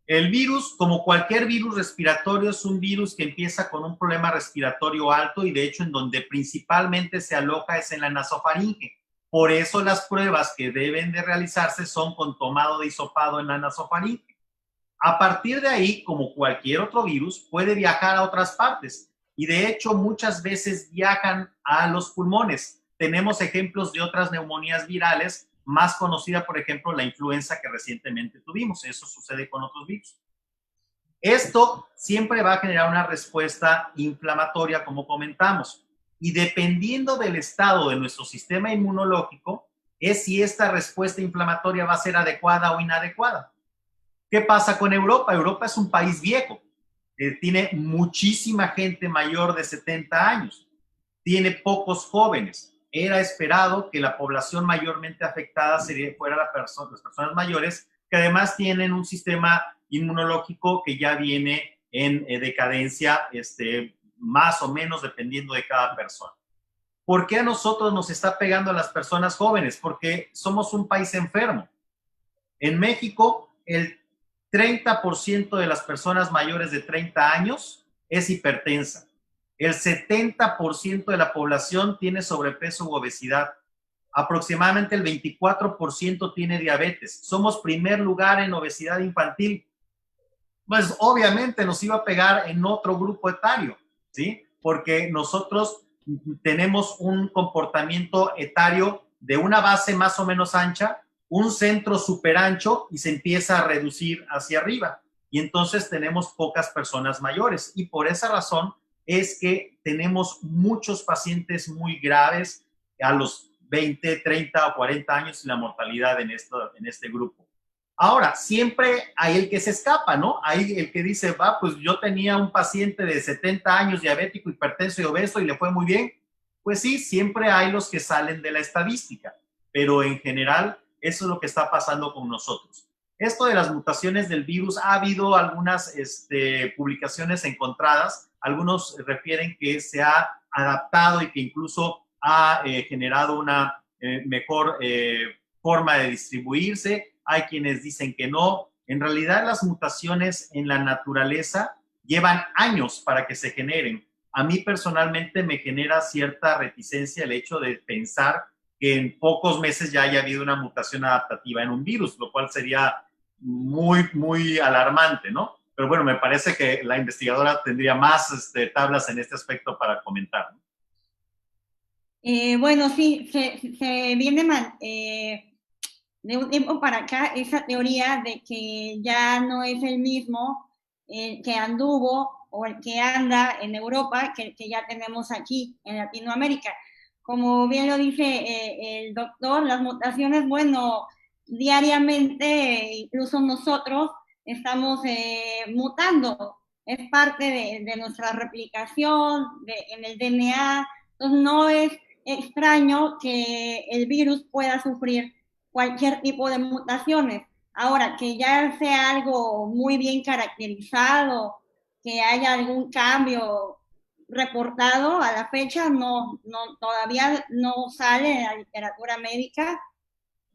El virus, como cualquier virus respiratorio, es un virus que empieza con un problema respiratorio alto y de hecho en donde principalmente se aloja es en la nasofaringe. Por eso las pruebas que deben de realizarse son con tomado de hisopado en la nasofaringe. A partir de ahí, como cualquier otro virus, puede viajar a otras partes y de hecho muchas veces viajan a los pulmones. Tenemos ejemplos de otras neumonías virales, más conocida, por ejemplo, la influenza que recientemente tuvimos. Eso sucede con otros virus. Esto siempre va a generar una respuesta inflamatoria, como comentamos, y dependiendo del estado de nuestro sistema inmunológico, es si esta respuesta inflamatoria va a ser adecuada o inadecuada. ¿Qué pasa con Europa? Europa es un país viejo, tiene muchísima gente mayor de 70 años, tiene pocos jóvenes. Era esperado que la población mayormente afectada fuera las personas mayores, que además tienen un sistema inmunológico que ya viene en decadencia, más o menos dependiendo de cada persona. ¿Por qué a nosotros nos está pegando a las personas jóvenes? Porque somos un país enfermo. En México, el 30% de las personas mayores de 30 años es hipertensa. El 70% de la población tiene sobrepeso u obesidad. Aproximadamente el 24% tiene diabetes. Somos primer lugar en obesidad infantil. Pues obviamente nos iba a pegar en otro grupo etario, ¿sí? Porque nosotros tenemos un comportamiento etario de una base más o menos ancha, un centro súper ancho y se empieza a reducir hacia arriba. Y entonces tenemos pocas personas mayores. Y por esa razón es que tenemos muchos pacientes muy graves a los 20, 30 o 40 años y la mortalidad en este grupo. Ahora, siempre hay el que se escapa, ¿no? Hay el que dice, pues yo tenía un paciente de 70 años diabético, hipertenso y obeso y le fue muy bien. Pues sí, siempre hay los que salen de la estadística. pero en general eso es lo que está pasando con nosotros. Esto de las mutaciones del virus, ha habido algunas publicaciones encontradas. Algunos refieren que se ha adaptado y que incluso ha generado una mejor forma de distribuirse. Hay quienes dicen que no. En realidad, las mutaciones en la naturaleza llevan años para que se generen. A mí personalmente me genera cierta reticencia el hecho de pensar que en pocos meses ya haya habido una mutación adaptativa en un virus, lo cual sería muy alarmante, ¿no? Pero bueno, me parece que la investigadora tendría más tablas en este aspecto para comentar, ¿no? Bueno, sí, se viene de un tiempo para acá esa teoría de que ya no es el mismo que anduvo o el que anda en Europa que el que ya tenemos aquí en Latinoamérica. Como bien lo dice el doctor, las mutaciones, bueno, diariamente, incluso nosotros estamos mutando. Es parte de nuestra replicación en el DNA. Entonces, no es extraño que el virus pueda sufrir cualquier tipo de mutaciones. Ahora, que ya sea algo muy bien caracterizado, que haya algún cambio reportado a la fecha, todavía no sale en la literatura médica.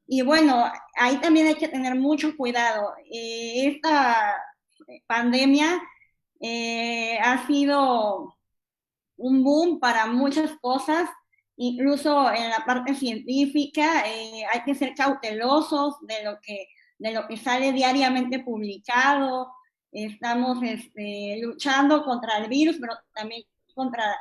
Y bueno, ahí también hay que tener mucho cuidado. Esta pandemia ha sido un boom para muchas cosas, incluso en la parte científica. Hay que ser cautelosos de lo que sale diariamente publicado. Estamos luchando contra el virus, pero también contra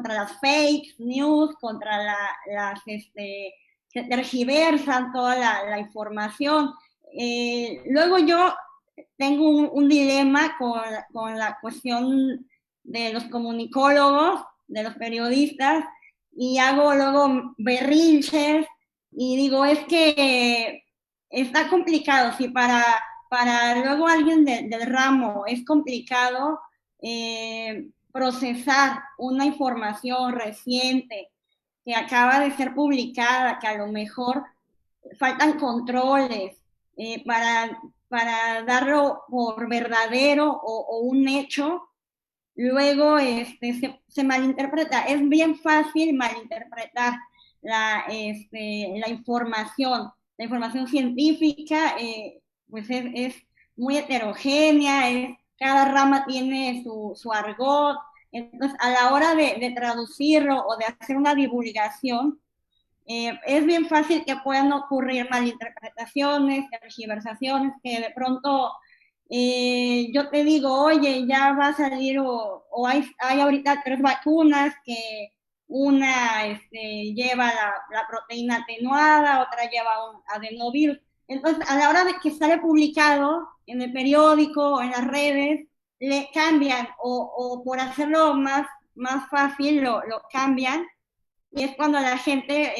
las fake news, contra las que tergiversan toda la información. Luego yo tengo un dilema con la cuestión de los comunicólogos, de los periodistas, y hago luego berrinches y digo, es que está complicado, si para luego alguien del ramo es complicado procesar una información reciente que acaba de ser publicada, que a lo mejor faltan controles para darlo por verdadero o un hecho, luego se malinterpreta. Es bien fácil malinterpretar la información. La información científica pues es muy heterogénea, cada rama tiene su argot. Entonces, a la hora de traducirlo o de hacer una divulgación, es bien fácil que puedan ocurrir malinterpretaciones, tergiversaciones, que de pronto yo te digo, oye, ya va a salir o hay ahorita 3 vacunas que una lleva la proteína atenuada, otra lleva un adenovirus. Entonces, a la hora de que sale publicado en el periódico o en las redes, le cambian o por hacerlo más fácil lo cambian, y es cuando la gente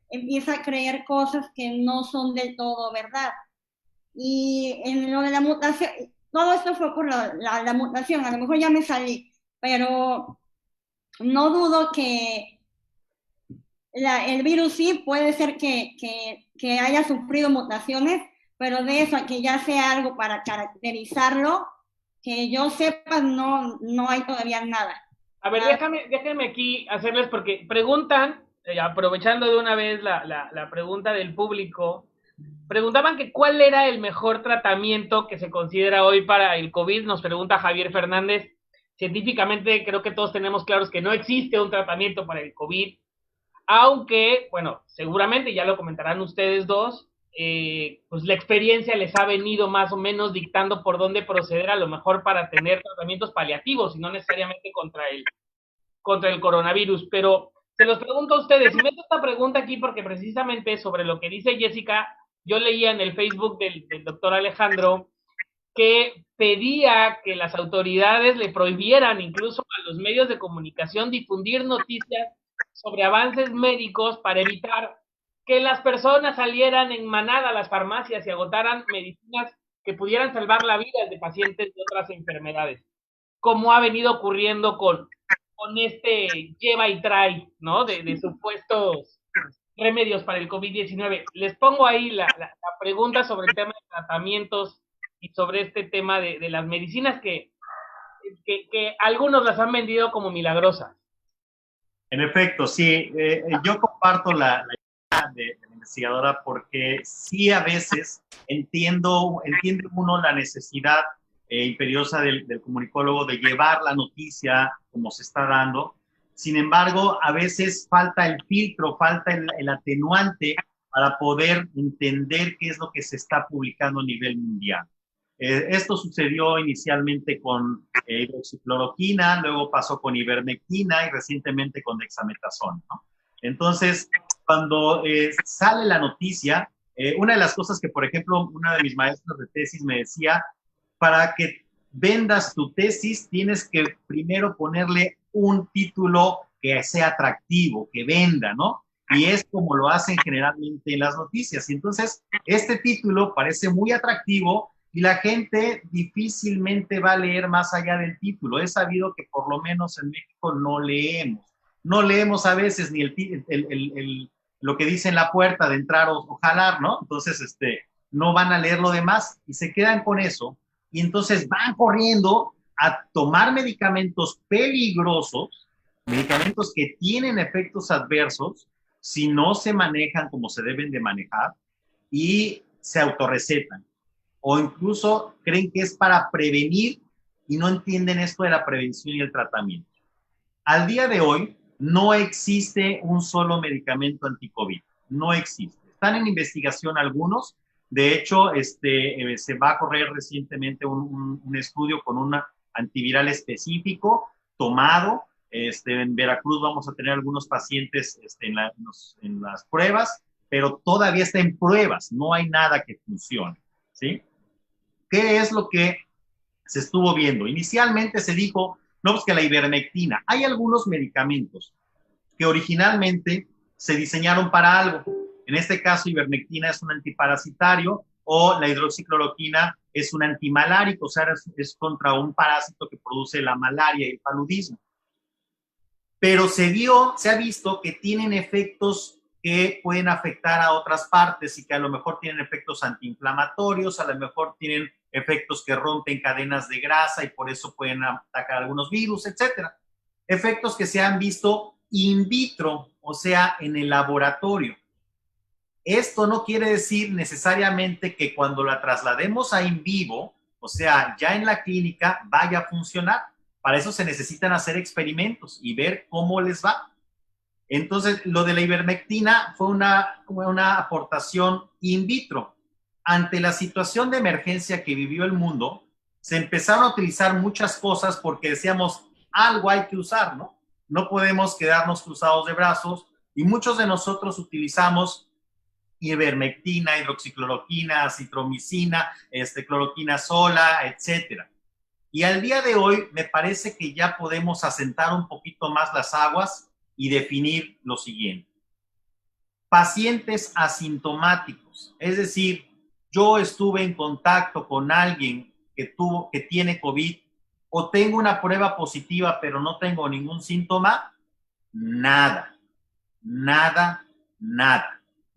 empieza a creer cosas que no son del todo verdad. Y en lo de la mutación, todo esto fue por la mutación, a lo mejor ya me salí, pero no dudo que el virus sí puede ser que haya sufrido mutaciones, pero de eso a que ya sea algo para caracterizarlo, que yo sepa, no hay todavía nada. A ver, déjame aquí hacerles, porque preguntan, aprovechando de una vez la pregunta del público, preguntaban que cuál era el mejor tratamiento que se considera hoy para el COVID. Nos pregunta Javier Fernández. Científicamente creo que todos tenemos claros que no existe un tratamiento para el COVID, aunque, bueno, seguramente ya lo comentarán ustedes dos, pues la experiencia les ha venido más o menos dictando por dónde proceder, a lo mejor para tener tratamientos paliativos y no necesariamente contra el coronavirus. Pero se los pregunto a ustedes, y meto esta pregunta aquí porque precisamente sobre lo que dice Jessica, yo leía en el Facebook del doctor Alejandro que pedía que las autoridades le prohibieran incluso a los medios de comunicación difundir noticias sobre avances médicos para evitar que las personas salieran en manada a las farmacias y agotaran medicinas que pudieran salvar la vida de pacientes de otras enfermedades, como ha venido ocurriendo con este lleva y trae, ¿no? De supuestos remedios para el COVID-19. Les pongo ahí la pregunta sobre el tema de tratamientos y sobre este tema de las medicinas que algunos las han vendido como milagrosas. En efecto, sí. Yo comparto la idea de la investigadora porque sí a veces entiende uno la necesidad imperiosa del comunicólogo de llevar la noticia como se está dando. Sin embargo, a veces falta el filtro, falta el atenuante para poder entender qué es lo que se está publicando a nivel mundial. Esto sucedió inicialmente con hidroxicloroquina, luego pasó con ivermectina y recientemente con dexametasona, ¿no? Entonces, cuando sale la noticia, una de las cosas que, por ejemplo, una de mis maestras de tesis me decía, para que vendas tu tesis, tienes que primero ponerle un título que sea atractivo, que venda, ¿no? Y es como lo hacen generalmente en las noticias. Y entonces, este título parece muy atractivo y la gente difícilmente va a leer más allá del título. He sabido que por lo menos en México no leemos. No leemos a veces ni lo que dice en la puerta de entrar o jalar, ¿no? Entonces, no van a leer lo demás y se quedan con eso. Y entonces van corriendo a tomar medicamentos peligrosos, medicamentos que tienen efectos adversos, si no se manejan como se deben de manejar, y se autorrecetan. O incluso creen que es para prevenir y no entienden esto de la prevención y el tratamiento. Al día de hoy, no existe un solo medicamento anti-COVID. No existe. Están en investigación algunos. De hecho, se va a correr recientemente un estudio con un antiviral específico tomado. En Veracruz vamos a tener algunos pacientes en las pruebas, pero todavía está en pruebas. No hay nada que funcione, ¿sí? ¿Qué es lo que se estuvo viendo? Inicialmente se dijo, no, pues que la ivermectina. Hay algunos medicamentos que originalmente se diseñaron para algo. En este caso, ivermectina es un antiparasitario o la hidroxicloroquina es un antimalárico, o sea, es contra un parásito que produce la malaria y el paludismo. Pero se ha visto que tienen efectos que pueden afectar a otras partes y que a lo mejor tienen efectos antiinflamatorios, a lo mejor tienen efectos que rompen cadenas de grasa y por eso pueden atacar algunos virus, etcétera. Efectos que se han visto in vitro, o sea, en el laboratorio. Esto no quiere decir necesariamente que cuando la traslademos a in vivo, o sea, ya en la clínica, vaya a funcionar. Para eso se necesitan hacer experimentos y ver cómo les va. Entonces, lo de la ivermectina fue una aportación in vitro. Ante la situación de emergencia que vivió el mundo, se empezaron a utilizar muchas cosas porque decíamos, algo hay que usar, ¿no? No podemos quedarnos cruzados de brazos y muchos de nosotros utilizamos ivermectina, hidroxicloroquina, acitromicina, cloroquina sola, etcétera. Y al día de hoy me parece que ya podemos asentar un poquito más las aguas y definir lo siguiente. Pacientes asintomáticos, es decir, yo estuve en contacto con alguien que tiene COVID o tengo una prueba positiva pero no tengo ningún síntoma, nada.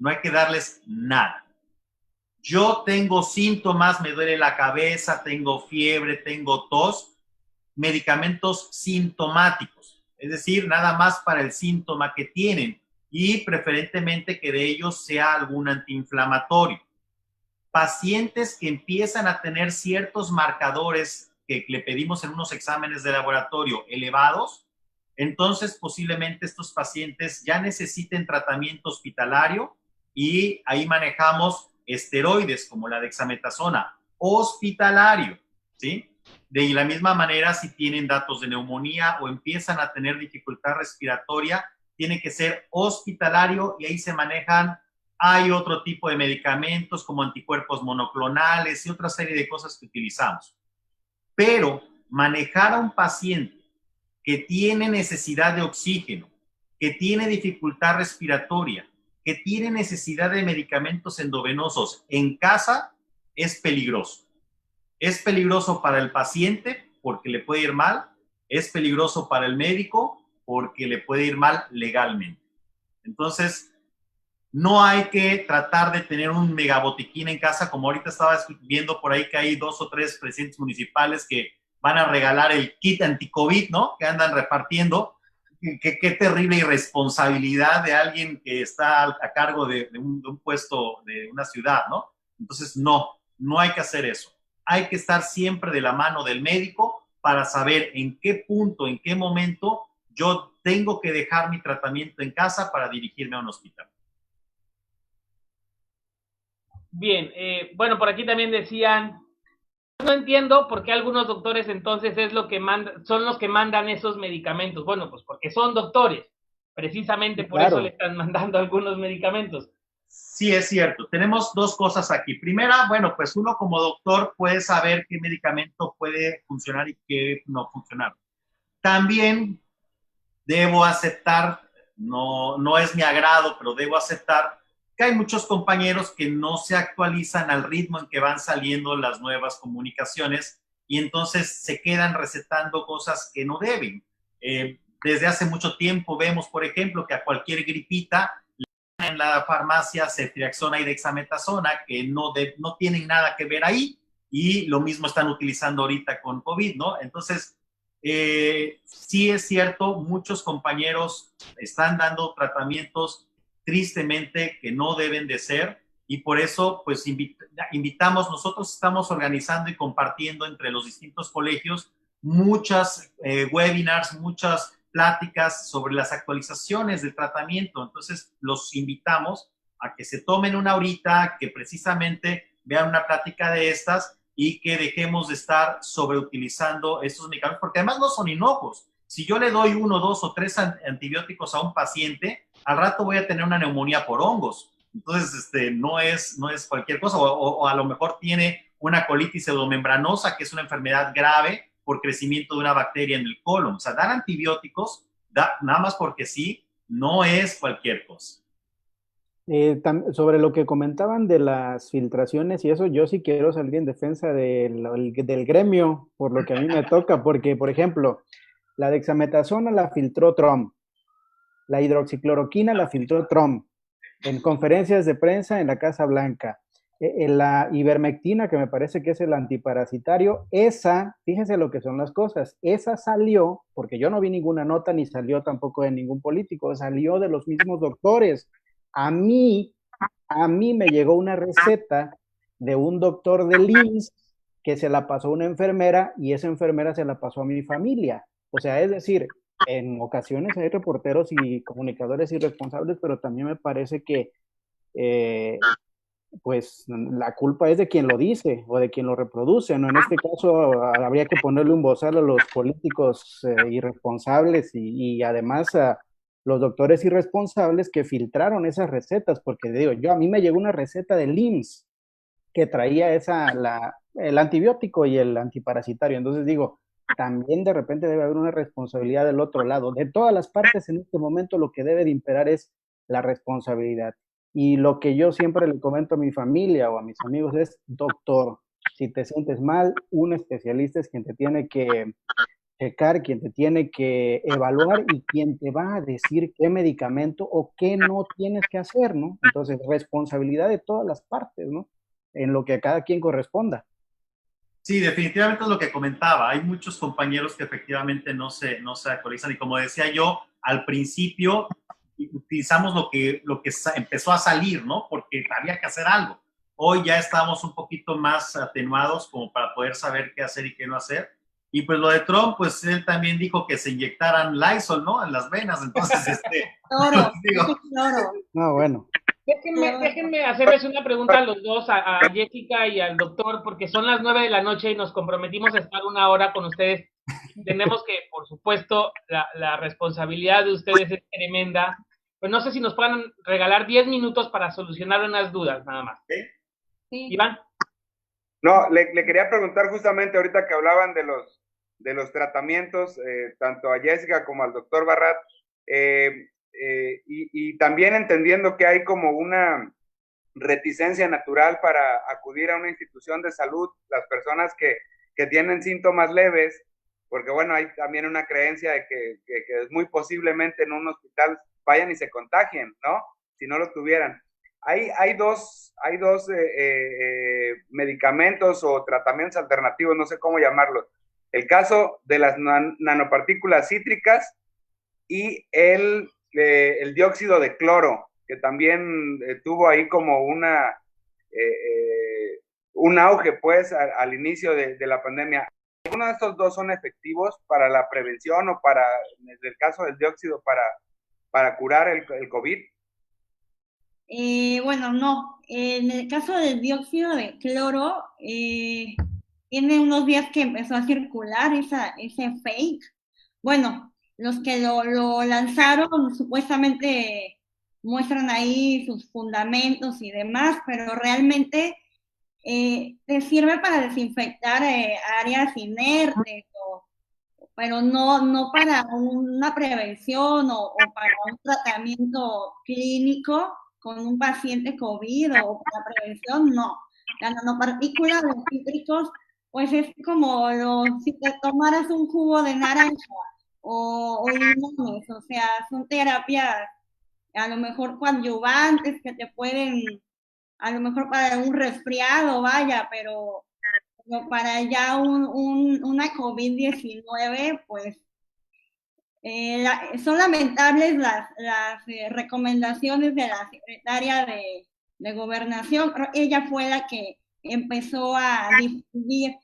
No hay que darles nada. Yo tengo síntomas, me duele la cabeza, tengo fiebre, tengo tos, medicamentos sintomáticos, es decir, nada más para el síntoma que tienen y preferentemente que de ellos sea algún antiinflamatorio. Pacientes que empiezan a tener ciertos marcadores que le pedimos en unos exámenes de laboratorio elevados, entonces posiblemente estos pacientes ya necesiten tratamiento hospitalario y ahí manejamos esteroides como la dexametasona, hospitalario, ¿sí? De la misma manera, si tienen datos de neumonía o empiezan a tener dificultad respiratoria, tiene que ser hospitalario y ahí se manejan, hay otro tipo de medicamentos como anticuerpos monoclonales y otra serie de cosas que utilizamos. Pero manejar a un paciente que tiene necesidad de oxígeno, que tiene dificultad respiratoria, que tiene necesidad de medicamentos endovenosos en casa, es peligroso. Es peligroso para el paciente porque le puede ir mal, es peligroso para el médico porque le puede ir mal legalmente. Entonces, No hay que tratar de tener un megabotiquín en casa, como ahorita estaba viendo por ahí que hay 2 o 3 presidentes municipales que van a regalar el kit anti-COVID, ¿no? Que andan repartiendo. Qué terrible irresponsabilidad de alguien que está a cargo de un puesto de una ciudad, ¿no? Entonces, no hay que hacer eso. Hay que estar siempre de la mano del médico para saber en qué punto, en qué momento yo tengo que dejar mi tratamiento en casa para dirigirme a un hospital. Bien, bueno, por aquí también decían, no entiendo por qué algunos doctores entonces es lo que son los que mandan esos medicamentos. Bueno, pues porque son doctores, precisamente por eso le están mandando algunos medicamentos. Sí, es cierto. Tenemos 2 cosas aquí. Primera, bueno, pues uno como doctor puede saber qué medicamento puede funcionar y qué no funcionar. También debo aceptar, no es mi agrado, pero debo aceptar que hay muchos compañeros que no se actualizan al ritmo en que van saliendo las nuevas comunicaciones y entonces se quedan recetando cosas que no deben. Desde hace mucho tiempo vemos, por ejemplo, que a cualquier gripita en la farmacia ceftriaxona y dexametasona que no tienen nada que ver ahí y lo mismo están utilizando ahorita con COVID, ¿no? Entonces, sí es cierto, muchos compañeros están dando tratamientos tristemente que no deben de ser y por eso pues invitamos, nosotros estamos organizando y compartiendo entre los distintos colegios muchas webinars, muchas pláticas sobre las actualizaciones del tratamiento. Entonces los invitamos a que se tomen una horita, que precisamente vean una plática de estas y que dejemos de estar sobreutilizando estos medicamentos, porque además no son inocuos. Si yo le doy 1, 2 o 3 antibióticos a un paciente, al rato voy a tener una neumonía por hongos. Entonces, no es cualquier cosa, o a lo mejor tiene una colitis pseudomembranosa, que es una enfermedad grave por crecimiento de una bacteria en el colon. O sea, dar antibióticos, nada más porque sí, no es cualquier cosa. Sobre lo que comentaban de las filtraciones y eso, yo sí quiero salir en defensa del gremio, por lo que a mí me toca, porque, por ejemplo, la dexametasona la filtró Trump, la hidroxicloroquina la filtró Trump, en conferencias de prensa en la Casa Blanca. La ivermectina, que me parece que es el antiparasitario, esa, fíjense lo que son las cosas, esa salió, porque yo no vi ninguna nota ni salió tampoco de ningún político, salió de los mismos doctores. A mí me llegó una receta de un doctor del IMSS que se la pasó a una enfermera y esa enfermera se la pasó a mi familia. O sea, es decir, en ocasiones hay reporteros y comunicadores irresponsables, pero también me parece que pues la culpa es de quien lo dice o de quien lo reproduce, ¿no? En este caso habría que ponerle un bozal a los políticos irresponsables y además a los doctores irresponsables que filtraron esas recetas, porque digo, a mí me llegó una receta del IMSS que traía el antibiótico y el antiparasitario, entonces digo, también de repente debe haber una responsabilidad del otro lado. De todas las partes en este momento lo que debe de imperar es la responsabilidad. Y lo que yo siempre le comento a mi familia o a mis amigos es, doctor, si te sientes mal, un especialista es quien te tiene que checar, quien te tiene que evaluar y quien te va a decir qué medicamento o qué no tienes que hacer, ¿no? Entonces, responsabilidad de todas las partes, ¿no? En lo que a cada quien corresponda. Sí, definitivamente es lo que comentaba. Hay muchos compañeros que efectivamente no se actualizan y como decía yo, al principio utilizamos lo que empezó a salir, ¿no? Porque había que hacer algo. Hoy ya estamos un poquito más atenuados como para poder saber qué hacer y qué no hacer. Y pues lo de Trump, pues él también dijo que se inyectaran Lysol, ¿no? En las venas. Entonces, Claro, digo, claro. No, bueno. Déjenme hacerles una pregunta a los dos, a Jessica y al doctor, porque son las 9 de la noche y nos comprometimos a estar una hora con ustedes. Entendemos que, por supuesto, la responsabilidad de ustedes es tremenda. Pues no sé si nos puedan regalar 10 minutos para solucionar unas dudas, nada más. Sí. Iván. No, le quería preguntar justamente ahorita que hablaban de los tratamientos, tanto a Jessica como al doctor Barrat, y también entendiendo que hay como una reticencia natural para acudir a una institución de salud, las personas que tienen síntomas leves, porque bueno, hay también una creencia de que muy posiblemente en un hospital vayan y se contagien, ¿no? si no lo tuvieran. Hay dos medicamentos o tratamientos alternativos, no sé cómo llamarlos. El caso de las nanopartículas cítricas y el dióxido de cloro, que también tuvo ahí como un auge, pues, al inicio de la pandemia. ¿Alguno de estos dos son efectivos para la prevención o para, en el caso del dióxido, para curar el COVID? Bueno, no. En el caso del dióxido de cloro, tiene unos días que empezó a circular ese fake. Bueno, los que lo lanzaron supuestamente muestran ahí sus fundamentos y demás, pero realmente te sirve para desinfectar áreas inertes, pero no para una prevención o para un tratamiento clínico con un paciente COVID o para prevención, no. La nanopartícula de cítricos, pues es como si te tomaras un jugo de naranja o limones, o sea, son terapias a lo mejor coadyuvantes que te pueden, a lo mejor para un resfriado, vaya, pero para ya una COVID-19, pues son lamentables las recomendaciones de la secretaria de Gobernación. Ella fue la que empezó a difundir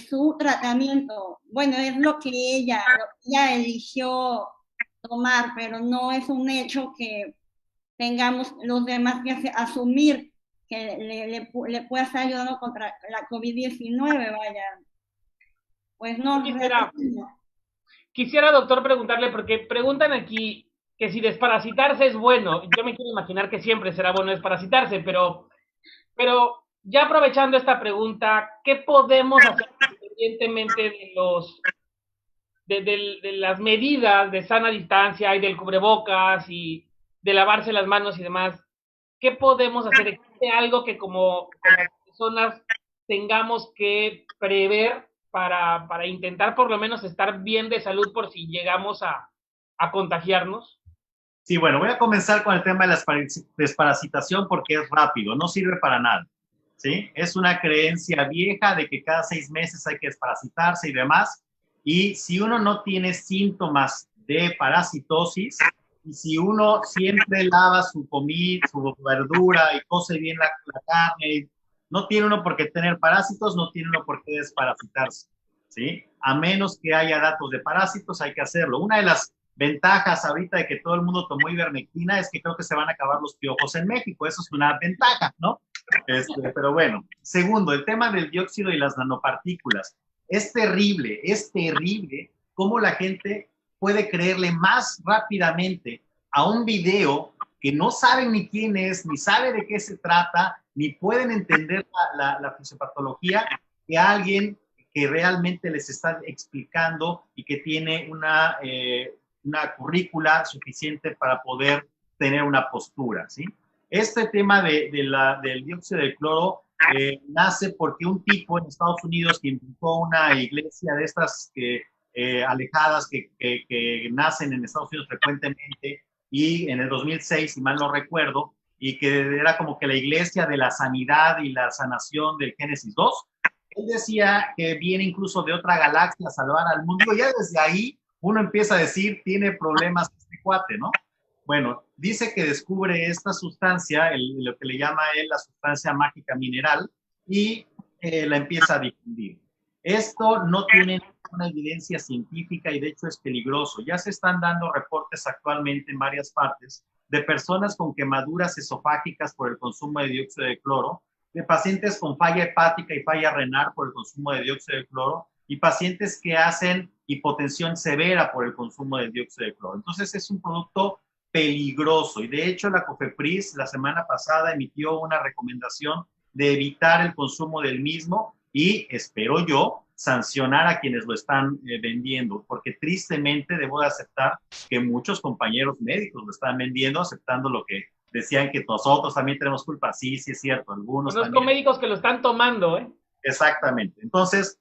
su tratamiento. Bueno, es lo que ella eligió tomar, pero no es un hecho que tengamos los demás que asumir que le pueda estar ayudando contra la COVID-19, vaya. Pues no, Quisiera, doctor, preguntarle, porque preguntan aquí que si desparasitarse es bueno. Yo me quiero imaginar que siempre será bueno desparasitarse, pero ya aprovechando esta pregunta, ¿qué podemos hacer independientemente de las medidas de sana distancia y del cubrebocas y de lavarse las manos y demás? ¿Qué podemos hacer? ¿Existe algo que como personas tengamos que prever para intentar por lo menos estar bien de salud por si llegamos a contagiarnos? Sí, bueno, voy a comenzar con el tema de la desparasitación porque es rápido, no sirve para nada, ¿sí? Es una creencia vieja de que cada 6 meses hay que desparasitarse y demás, y si uno no tiene síntomas de parasitosis, y si uno siempre lava su comida, su verdura y cose bien la carne, no tiene uno por qué tener parásitos, no tiene uno por qué desparasitarse, ¿sí? A menos que haya datos de parásitos, hay que hacerlo. Una de las ventajas ahorita de que todo el mundo tomó ivermectina es que creo que se van a acabar los piojos en México. Eso es una ventaja, ¿no? Pero bueno. Segundo, el tema del dióxido y las nanopartículas. Es terrible cómo la gente puede creerle más rápidamente a un video que no saben ni quién es, ni sabe de qué se trata, ni pueden entender la fisiopatología, que a alguien que realmente les está explicando y que tiene una currícula suficiente para poder tener una postura, ¿sí? Este tema del dióxido de cloro nace porque un tipo en Estados Unidos que inventó una iglesia de estas alejadas que nacen en Estados Unidos frecuentemente, y en el 2006, si mal no recuerdo, y que era como que la iglesia de la sanidad y la sanación del Génesis 2. Él decía que viene incluso de otra galaxia a salvar al mundo. Ya desde ahí uno empieza a decir, tiene problemas este cuate, ¿no? Bueno, dice que descubre esta sustancia, lo que le llama él la sustancia mágica mineral, y la empieza a difundir. Esto no tiene una evidencia científica y de hecho es peligroso. Ya se están dando reportes actualmente en varias partes de personas con quemaduras esofágicas por el consumo de dióxido de cloro, de pacientes con falla hepática y falla renal por el consumo de dióxido de cloro, y pacientes que hacen hipotensión severa por el consumo de dióxido de cloro. Entonces es un producto peligroso, y de hecho la COFEPRIS la semana pasada emitió una recomendación de evitar el consumo del mismo y, espero yo, sancionar a quienes lo están vendiendo, porque tristemente debo de aceptar que muchos compañeros médicos lo están vendiendo, aceptando lo que decían que nosotros también tenemos culpa. Sí, sí es cierto, algunos Conozco médicos que lo están tomando, ¿eh? Exactamente. Entonces,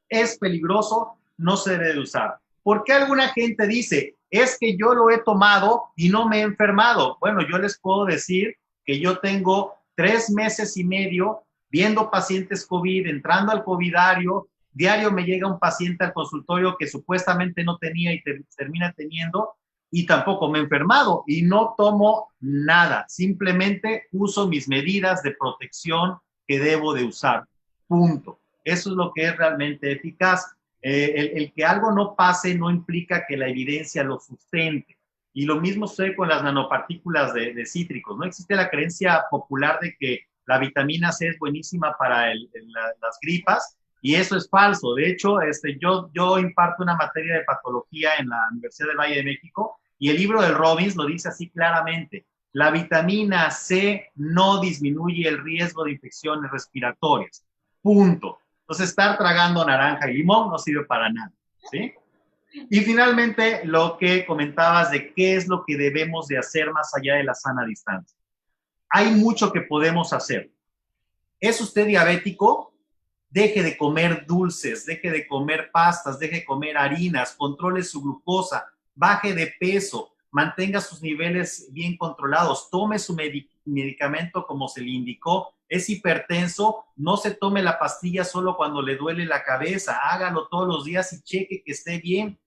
es peligroso, no se debe de usar. ¿Por qué alguna gente dice, es que yo lo he tomado y no me he enfermado. Bueno, yo les puedo decir que yo tengo 3 meses y medio viendo pacientes COVID, entrando al covidario, diario me llega un paciente al consultorio que supuestamente no tenía y termina teniendo, y tampoco me he enfermado y no tomo nada, simplemente uso mis medidas de protección que debo de usar, punto. Eso es lo que es realmente eficaz. El que algo no pase no implica que la evidencia lo sustente. Y lo mismo sucede con las nanopartículas de cítricos. No existe la creencia popular de que la vitamina C es buenísima para las gripas, y eso es falso. De hecho, yo imparto una materia de patología en la Universidad del Valle de México, y el libro del Robbins lo dice así claramente: la vitamina C no disminuye el riesgo de infecciones respiratorias. Punto. Entonces, estar tragando naranja y limón no sirve para nada, ¿sí? Y finalmente, lo que comentabas de qué es lo que debemos de hacer más allá de la sana distancia. Hay mucho que podemos hacer. ¿Es usted diabético? Deje de comer dulces, deje de comer pastas, deje de comer harinas, controle su glucosa, baje de peso, mantenga sus niveles bien controlados, tome su medicamento como se le indicó. Es hipertenso, no se tome la pastilla solo cuando le duele la cabeza, hágalo todos los días y cheque que esté bien.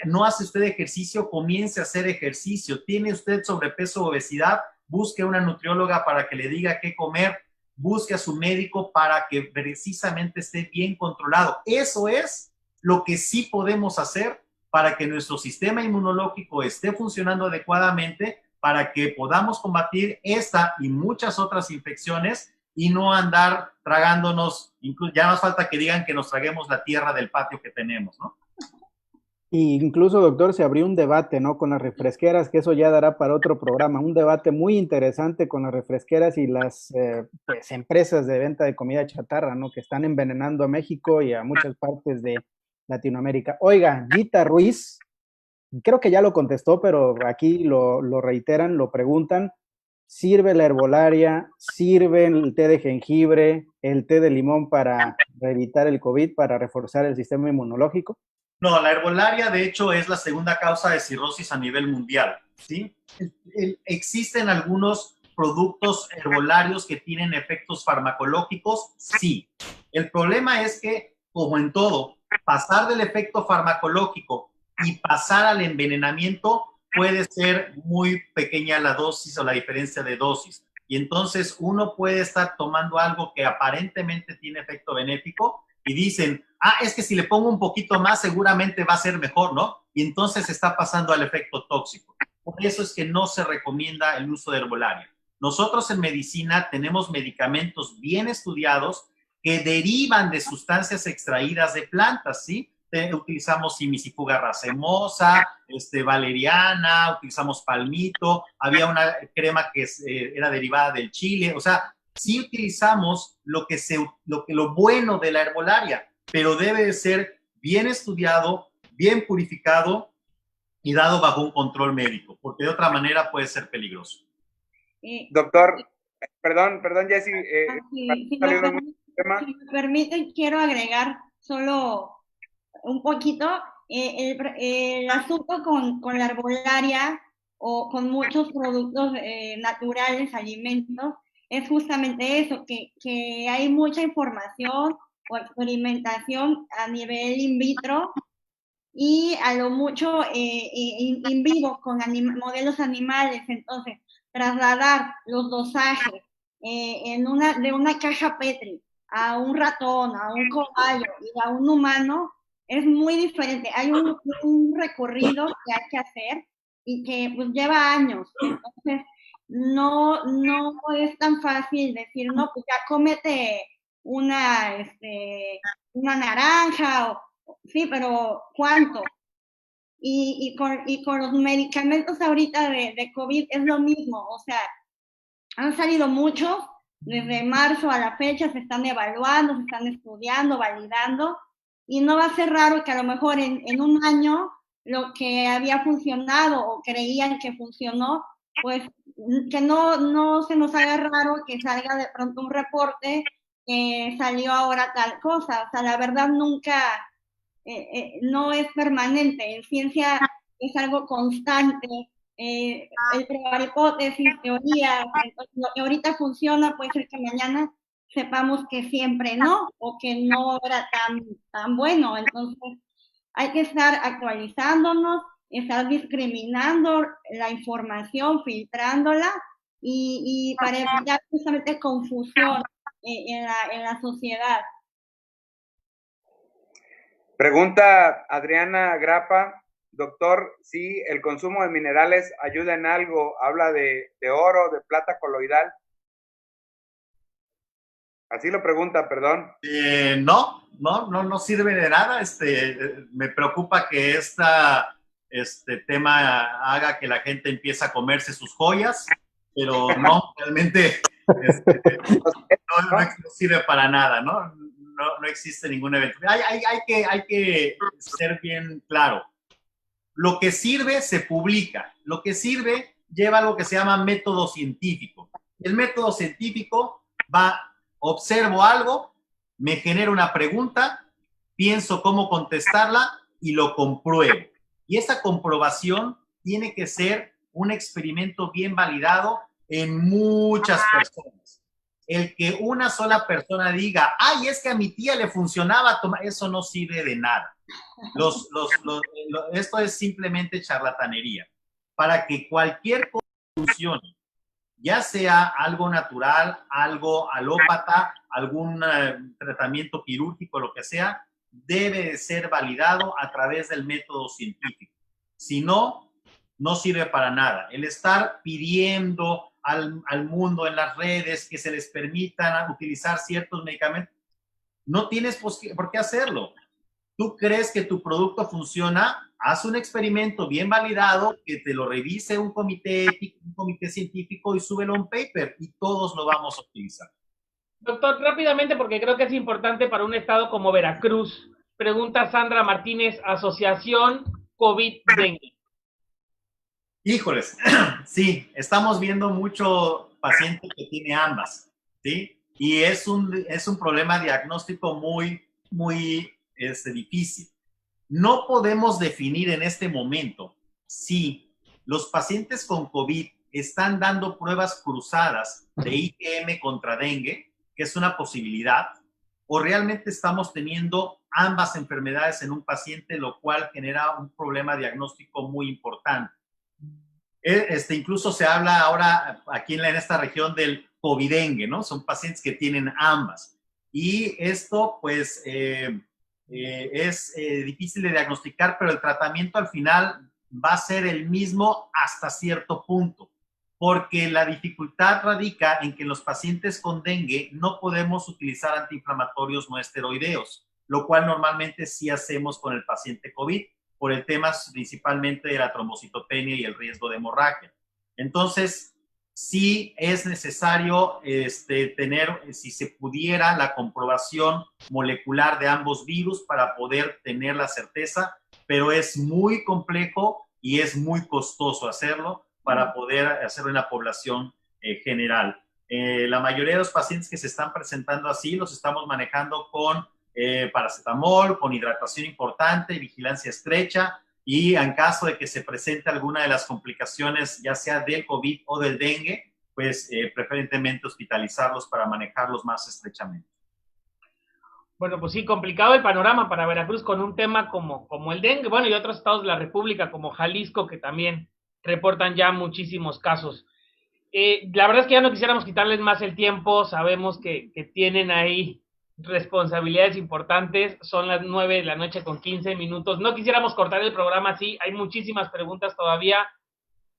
No hace usted ejercicio, comience a hacer ejercicio. ¿Tiene usted sobrepeso o obesidad? Busque una nutrióloga para que le diga qué comer. Busque a su médico para que precisamente esté bien controlado. Eso es lo que sí podemos hacer para que nuestro sistema inmunológico esté funcionando adecuadamente, para que podamos combatir esta y muchas otras infecciones y no andar tragándonos, ya nos falta que digan que nos traguemos la tierra del patio que tenemos, ¿no? Y incluso, doctor, se abrió un debate, ¿no? Con las refresqueras, que eso ya dará para otro programa, un debate muy interesante con las refresqueras y las pues, empresas de venta de comida chatarra, ¿no? Que están envenenando a México y a muchas partes de Latinoamérica. Oiga, Gita Ruiz, creo que ya lo contestó, pero aquí lo reiteran, lo preguntan: ¿sirve la herbolaria? ¿Sirve el té de jengibre, el té de limón para evitar el COVID, para reforzar el sistema inmunológico? No, la herbolaria de hecho es la segunda causa de cirrosis a nivel mundial, ¿sí? ¿Existen algunos productos herbolarios que tienen efectos farmacológicos? Sí. El problema es que, como en todo, pasar del efecto farmacológico y pasar al envenenamiento puede ser muy pequeña la dosis o la diferencia de dosis. Y entonces uno puede estar tomando algo que aparentemente tiene efecto benéfico y dicen, es que si le pongo un poquito más seguramente va a ser mejor, ¿no? Y entonces está pasando al efecto tóxico. Por eso es que no se recomienda el uso de herbolaria. Nosotros en medicina tenemos medicamentos bien estudiados que derivan de sustancias extraídas de plantas, ¿sí? Utilizamos Simicifuga racemosa, valeriana, utilizamos palmito, había una crema que era derivada del chile, o sea, sí utilizamos lo bueno de la herbolaria, pero debe de ser bien estudiado, bien purificado y dado bajo un control médico, porque de otra manera puede ser peligroso. Doctor, perdón, Jessy. Si me permiten, quiero agregar solo un poquito. El asunto con la herbolaria o con muchos productos naturales, alimentos, es justamente eso, que hay mucha información o experimentación a nivel in vitro y a lo mucho in vivo con modelos animales. Entonces, trasladar los dosajes de una caja Petri a un ratón, a un cobayo y a un humano es muy diferente. Hay un recorrido que hay que hacer y que pues lleva años. Entonces, no es tan fácil decir, no, pues ya cómete una naranja, sí, pero ¿cuánto? Y con los medicamentos ahorita de COVID es lo mismo, o sea, han salido muchos, desde marzo a la fecha se están evaluando, se están estudiando, validando, y no va a ser raro que a lo mejor en un año lo que había funcionado o creían que funcionó, pues que no se nos haga raro que salga de pronto un reporte que salió ahora tal cosa. O sea, la verdad nunca, no es permanente. En ciencia es algo constante. El probar hipótesis, teorías, lo que ahorita funciona puede ser que mañana sepamos que siempre no, o que no era tan bueno. Entonces, hay que estar actualizándonos, estar discriminando la información, filtrándola, y para evitar justamente confusión en la sociedad. Pregunta Adriana Grapa, doctor, si el consumo de minerales ayuda en algo, habla de oro, de plata coloidal. Así lo pregunta, perdón. No sirve de nada. Me preocupa que este tema haga que la gente empiece a comerse sus joyas, pero no, realmente no sirve para nada, ¿no? No existe ningún evento. Hay que ser bien claro. Lo que sirve se publica. Lo que sirve lleva algo que se llama método científico. El método científico observo algo, me genera una pregunta, pienso cómo contestarla y lo compruebo. Y esa comprobación tiene que ser un experimento bien validado en muchas personas. El que una sola persona diga, ay, es que a mi tía le funcionaba, eso no sirve de nada. Esto es simplemente charlatanería. Para que cualquier cosa funcione, ya sea algo natural, algo alópata, algún tratamiento quirúrgico, lo que sea, debe de ser validado a través del método científico. Si no, no sirve para nada. El estar pidiendo al mundo en las redes que se les permitan utilizar ciertos medicamentos, no tienes por qué hacerlo. ¿Tú crees que tu producto funciona? Haz un experimento bien validado, que te lo revise un comité ético, un comité científico, y súbelo a un paper y todos lo vamos a utilizar. Doctor, rápidamente, porque creo que es importante para un estado como Veracruz. Pregunta Sandra Martínez, Asociación COVID-Dengue. Híjoles, sí, estamos viendo mucho paciente que tiene ambas, ¿sí? Y es un problema diagnóstico muy difícil. No podemos definir en este momento si los pacientes con COVID están dando pruebas cruzadas de IgM contra dengue, que es una posibilidad, o realmente estamos teniendo ambas enfermedades en un paciente, lo cual genera un problema diagnóstico muy importante. Incluso se habla ahora aquí en esta región del COVID-dengue, ¿no? Son pacientes que tienen ambas. Y esto, pues, es difícil de diagnosticar, pero el tratamiento al final va a ser el mismo hasta cierto punto, porque la dificultad radica en que en los pacientes con dengue no podemos utilizar antiinflamatorios no esteroideos, lo cual normalmente sí hacemos con el paciente COVID, por el tema principalmente de la trombocitopenia y el riesgo de hemorragia. Entonces, sí es necesario tener, si se pudiera, la comprobación molecular de ambos virus para poder tener la certeza, pero es muy complejo y es muy costoso hacerlo para poder hacerlo en la población general. La mayoría de los pacientes que se están presentando así los estamos manejando con paracetamol, con hidratación importante, vigilancia estrecha, y en caso de que se presente alguna de las complicaciones, ya sea del COVID o del dengue, pues preferentemente hospitalizarlos para manejarlos más estrechamente. Bueno, pues sí, complicado el panorama para Veracruz con un tema como el dengue, bueno, y otros estados de la República como Jalisco, que también reportan ya muchísimos casos. La verdad es que ya no quisiéramos quitarles más el tiempo, sabemos que tienen ahí responsabilidades importantes, son las 9 de la noche con 15 minutos, no quisiéramos cortar el programa así, hay muchísimas preguntas todavía,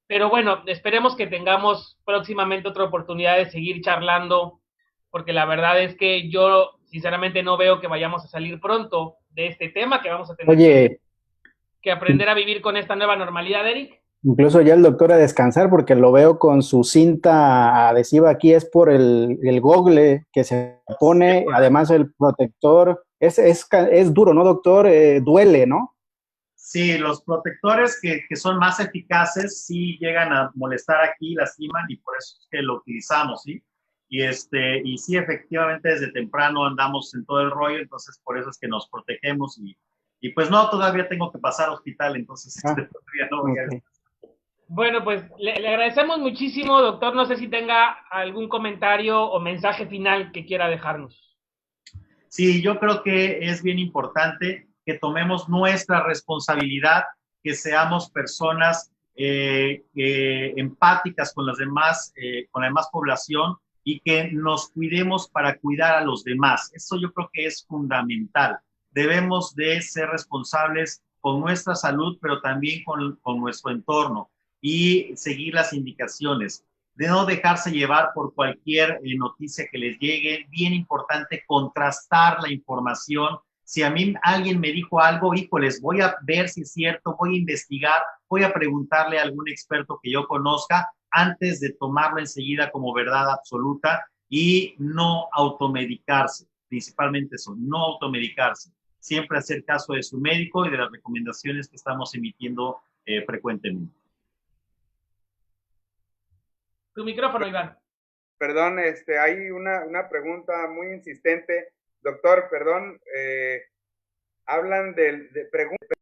pero bueno, esperemos que tengamos próximamente otra oportunidad de seguir charlando, porque la verdad es que yo sinceramente no veo que vayamos a salir pronto de este tema, que vamos a tener que aprender a vivir con esta nueva normalidad, Eric. Incluso ya el doctor a descansar, porque lo veo con su cinta adhesiva aquí, es por el gogle que se pone, además el protector, es duro, ¿no, doctor? Duele, ¿no? Sí, los protectores que son más eficaces sí llegan a molestar aquí, lastiman, y por eso es que lo utilizamos, ¿sí? Y sí, efectivamente, desde temprano andamos en todo el rollo, entonces por eso es que nos protegemos Y pues no, todavía tengo que pasar hospital, entonces todavía no voy a... Ok. Bueno, pues le agradecemos muchísimo, doctor. No sé si tenga algún comentario o mensaje final que quiera dejarnos. Sí, yo creo que es bien importante que tomemos nuestra responsabilidad, que seamos personas empáticas con la demás población y que nos cuidemos para cuidar a los demás. Eso yo creo que es fundamental. Debemos de ser responsables con nuestra salud, pero también con nuestro entorno y seguir las indicaciones de no dejarse llevar por cualquier noticia que les llegue. Bien importante contrastar la información. Si a mí alguien me dijo algo, híjoles, voy a ver si es cierto, voy a investigar, voy a preguntarle a algún experto que yo conozca antes de tomarlo enseguida como verdad absoluta y no automedicarse, principalmente eso, no automedicarse. Siempre hacer caso de su médico y de las recomendaciones que estamos emitiendo frecuentemente. Tu micrófono, Iván. Perdón, hay una pregunta muy insistente. Doctor, perdón, hablan de preguntas